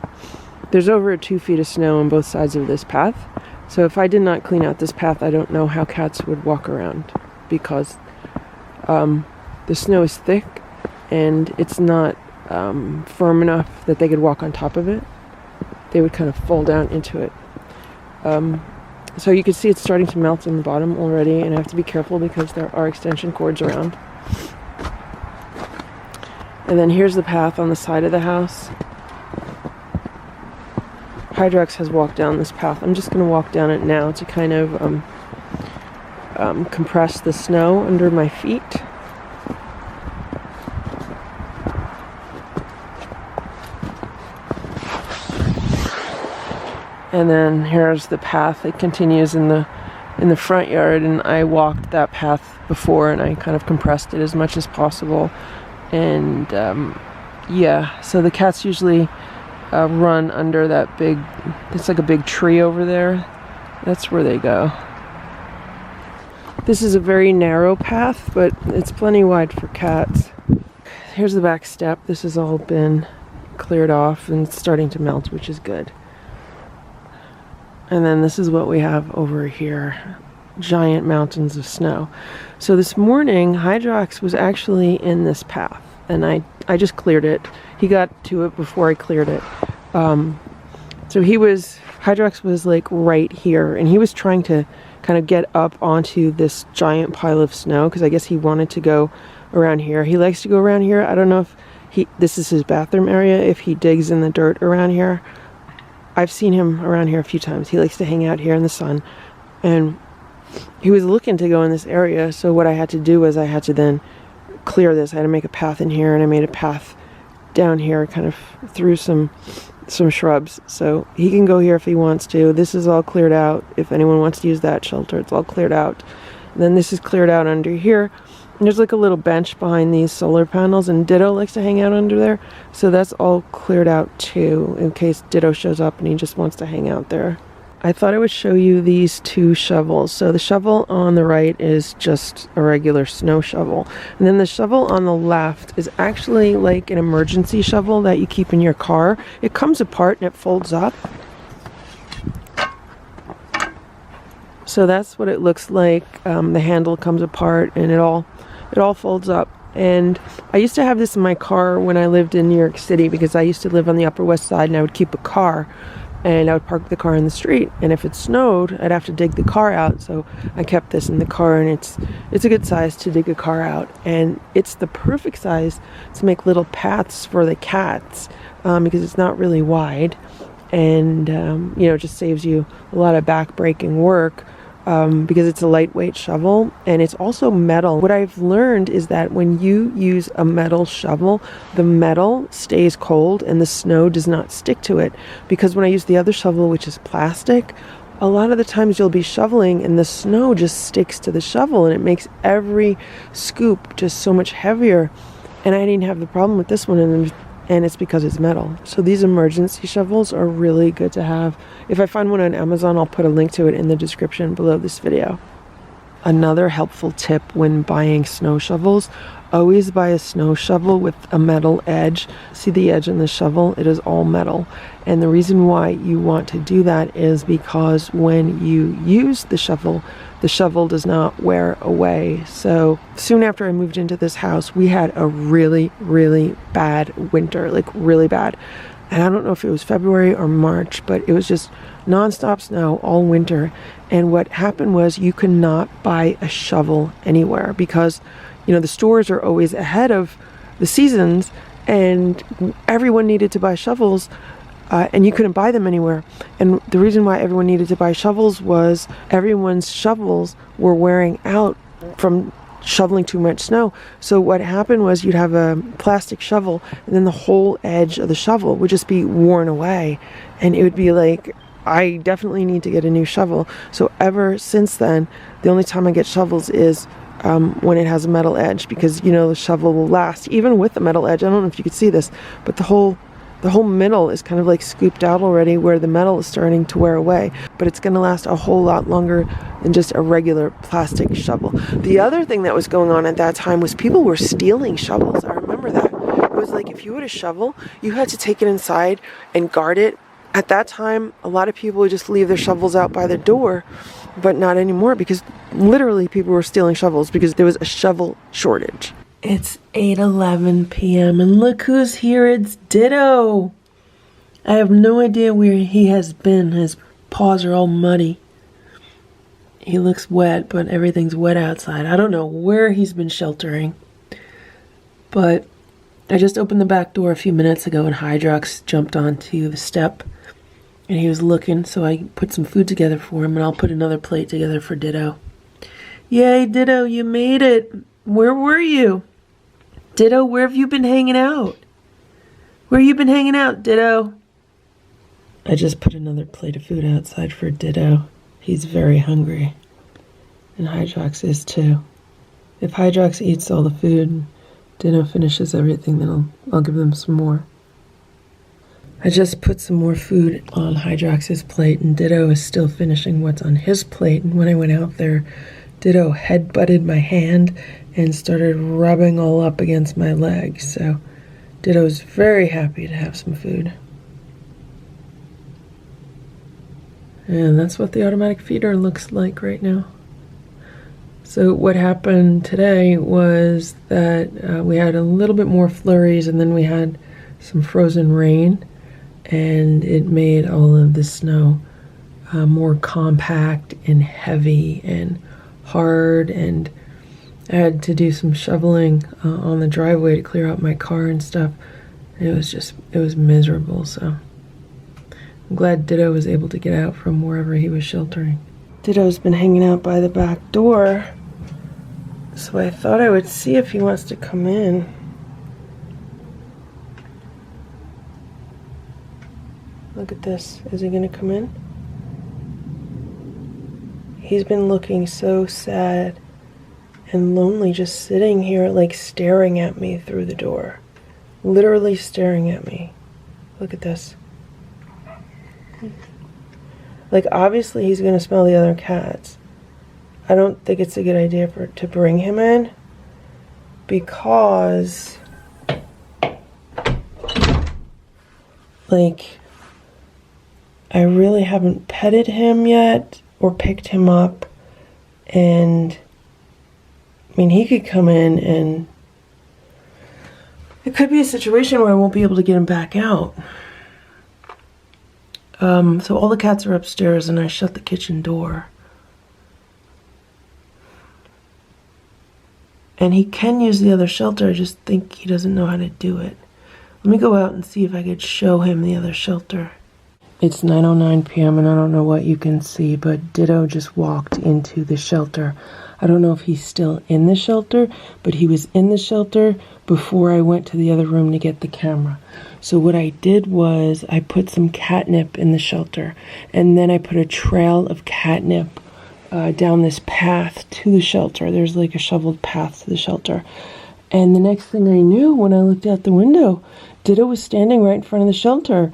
there's over 2 feet of snow on both sides of this path. So if I did not clean out this path, I don't know how cats would walk around, because the snow is thick and it's not firm enough that they could walk on top of it. They would kind of fall down into it. So you can see it's starting to melt in the bottom already, and I have to be careful because there are extension cords around. And then here's the path on the side of the house. Hydrox has walked down this path. I'm just going to walk down it now to kind of compress the snow under my feet. And then here's the path. It continues in the front yard, and I walked that path before, and I kind of compressed it as much as possible. And yeah, so the cats usually run under that big, it's like a big tree over there. That's where they go. This is a very narrow path, but it's plenty wide for cats. Here's the back step. This has all been cleared off and it's starting to melt, which is good. And then this is what we have over here. Giant mountains of snow. So this morning, Hydrox was actually in this path, and I just cleared it. He got to it before I cleared it. So Hydrox was like right here, and he was trying to kind of get up onto this giant pile of snow, because I guess he wanted to go around here. He likes to go around here. I don't know if this is his bathroom area, if he digs in the dirt around here. I've seen him around here a few times. He likes to hang out here in the sun, and he was looking to go in this area. So what I had to do was I had to then clear this. I had to make a path in here, and I made a path down here kind of through some shrubs. So he can go here if he wants to. This is all cleared out. If anyone wants to use that shelter, it's all cleared out. And then this is cleared out under here. And there's like a little bench behind these solar panels, and Ditto likes to hang out under there. So that's all cleared out too, in case Ditto shows up and he just wants to hang out there. I thought I would show you these 2 shovels. So the shovel on the right is just a regular snow shovel. And then the shovel on the left is actually like an emergency shovel that you keep in your car. It comes apart and it folds up. So that's what it looks like. The handle comes apart and it all folds up. And I used to have this in my car when I lived in New York City, because I used to live on the Upper West Side, and I would keep a car. And I would park the car in the street, and if it snowed, I'd have to dig the car out. So I kept this in the car, and it's a good size to dig a car out, and it's the perfect size to make little paths for the cats, because it's not really wide, and it just saves you a lot of back-breaking work, because it's a lightweight shovel, and it's also metal. What I've learned is that when you use a metal shovel, the metal stays cold and the snow does not stick to it. Because when I use the other shovel, which is plastic, a lot of the times you'll be shoveling and the snow just sticks to the shovel, and it makes every scoop just so much heavier. And I didn't have the problem with this one, and it's because it's metal. So these emergency shovels are really good to have. If I find one on Amazon, I'll put a link to it in the description below this video. Another helpful tip when buying snow shovels: always buy a snow shovel with a metal edge. See the edge in the shovel? It is all metal. And the reason why you want to do that is because when you use the shovel does not wear away. So soon after I moved into this house, we had a really, really bad winter, like really bad. And I don't know if it was February or March, but it was just nonstop snow all winter. And what happened was you could not buy a shovel anywhere, because the stores are always ahead of the seasons, and everyone needed to buy shovels, and you couldn't buy them anywhere. And the reason why everyone needed to buy shovels was everyone's shovels were wearing out from
shoveling too much snow. So what happened was you'd have a plastic shovel, and then the whole edge of the shovel would just be worn away, and it would be like, I definitely need to get a new shovel. So ever since then, the only time I get shovels is when it has a metal edge, because the shovel will last even with the metal edge. I don't know if you could see this, but the whole middle is kind of like scooped out already, where the metal is starting to wear away, but it's going to last a whole lot longer than just a regular plastic shovel. The other thing that was going on at that time was people were stealing shovels. I remember that. It was like, if you had a shovel, you had to take it inside and guard it. At that time, a lot of people would just leave their shovels out by the door, but not anymore, because literally people were stealing shovels because there was a shovel shortage. It's 8:11 p.m. and look who's here. It's Ditto. I have no idea where he has been. His paws are all muddy. He looks wet, but everything's wet outside. I don't know where he's been sheltering, but I just opened the back door a few minutes ago and Hydrox jumped onto the step and he was looking, so I put some food together for him, and I'll put another plate together for Ditto. Yay, Ditto, you made it. Where were you? Ditto, where have you been hanging out? Where you been hanging out, Ditto? I just put another plate of food outside for Ditto. He's very hungry. And Hydrox is too. If Hydrox eats all the food, Ditto finishes everything, then I'll give them some more. I just put some more food on Hydrox's plate, and Ditto is still finishing what's on his plate. And when I went out there, Ditto headbutted my hand and started rubbing all up against my leg. So Ditto's very happy to have some food. And that's what the automatic feeder looks like right now. So what happened today was that we had a little bit more flurries, and then we had some frozen rain, and it made all of the snow more compact and heavy and hard, and I had to do some shoveling on the driveway to clear out my car and stuff. And it was miserable. So I'm glad Ditto was able to get out from wherever he was sheltering. Ditto's been hanging out by the back door, so I thought I would see if he wants to come in. Look at this. Is he gonna come in? He's been looking so sad and lonely, just sitting here like staring at me through the door. Literally staring at me. Look at this. Like, obviously he's gonna smell the other cats. I don't think it's a good idea to bring him in, because like, I really haven't petted him yet or picked him up, and I mean, he could come in and it could be a situation where I won't be able to get him back out. So all the cats are upstairs and I shut the kitchen door. And he can use the other shelter, I just think he doesn't know how to do it. Let me go out and see if I could show him the other shelter. It's 9:09 p.m. and I don't know what you can see, but Ditto just walked into the shelter. I don't know if he's still in the shelter, but he was in the shelter before I went to the other room to get the camera. So what I did was I put some catnip in the shelter, and then I put a trail of catnip down this path to the shelter. There's like a shoveled path to the shelter. And the next thing I knew, when I looked out the window, Ditto was standing right in front of the shelter.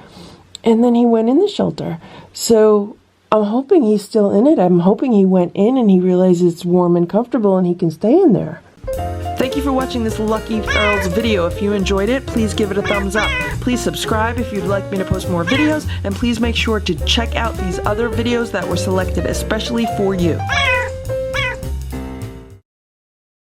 And then he went in the shelter. So I'm hoping he's still in it. I'm hoping he went in and he realizes it's warm and comfortable and he can stay in there. Thank you for watching this Lucky Ferals video. If you enjoyed it, please give it a thumbs up. Please subscribe if you'd like me to post more videos, and please make sure to check out these other videos that were selected especially for you.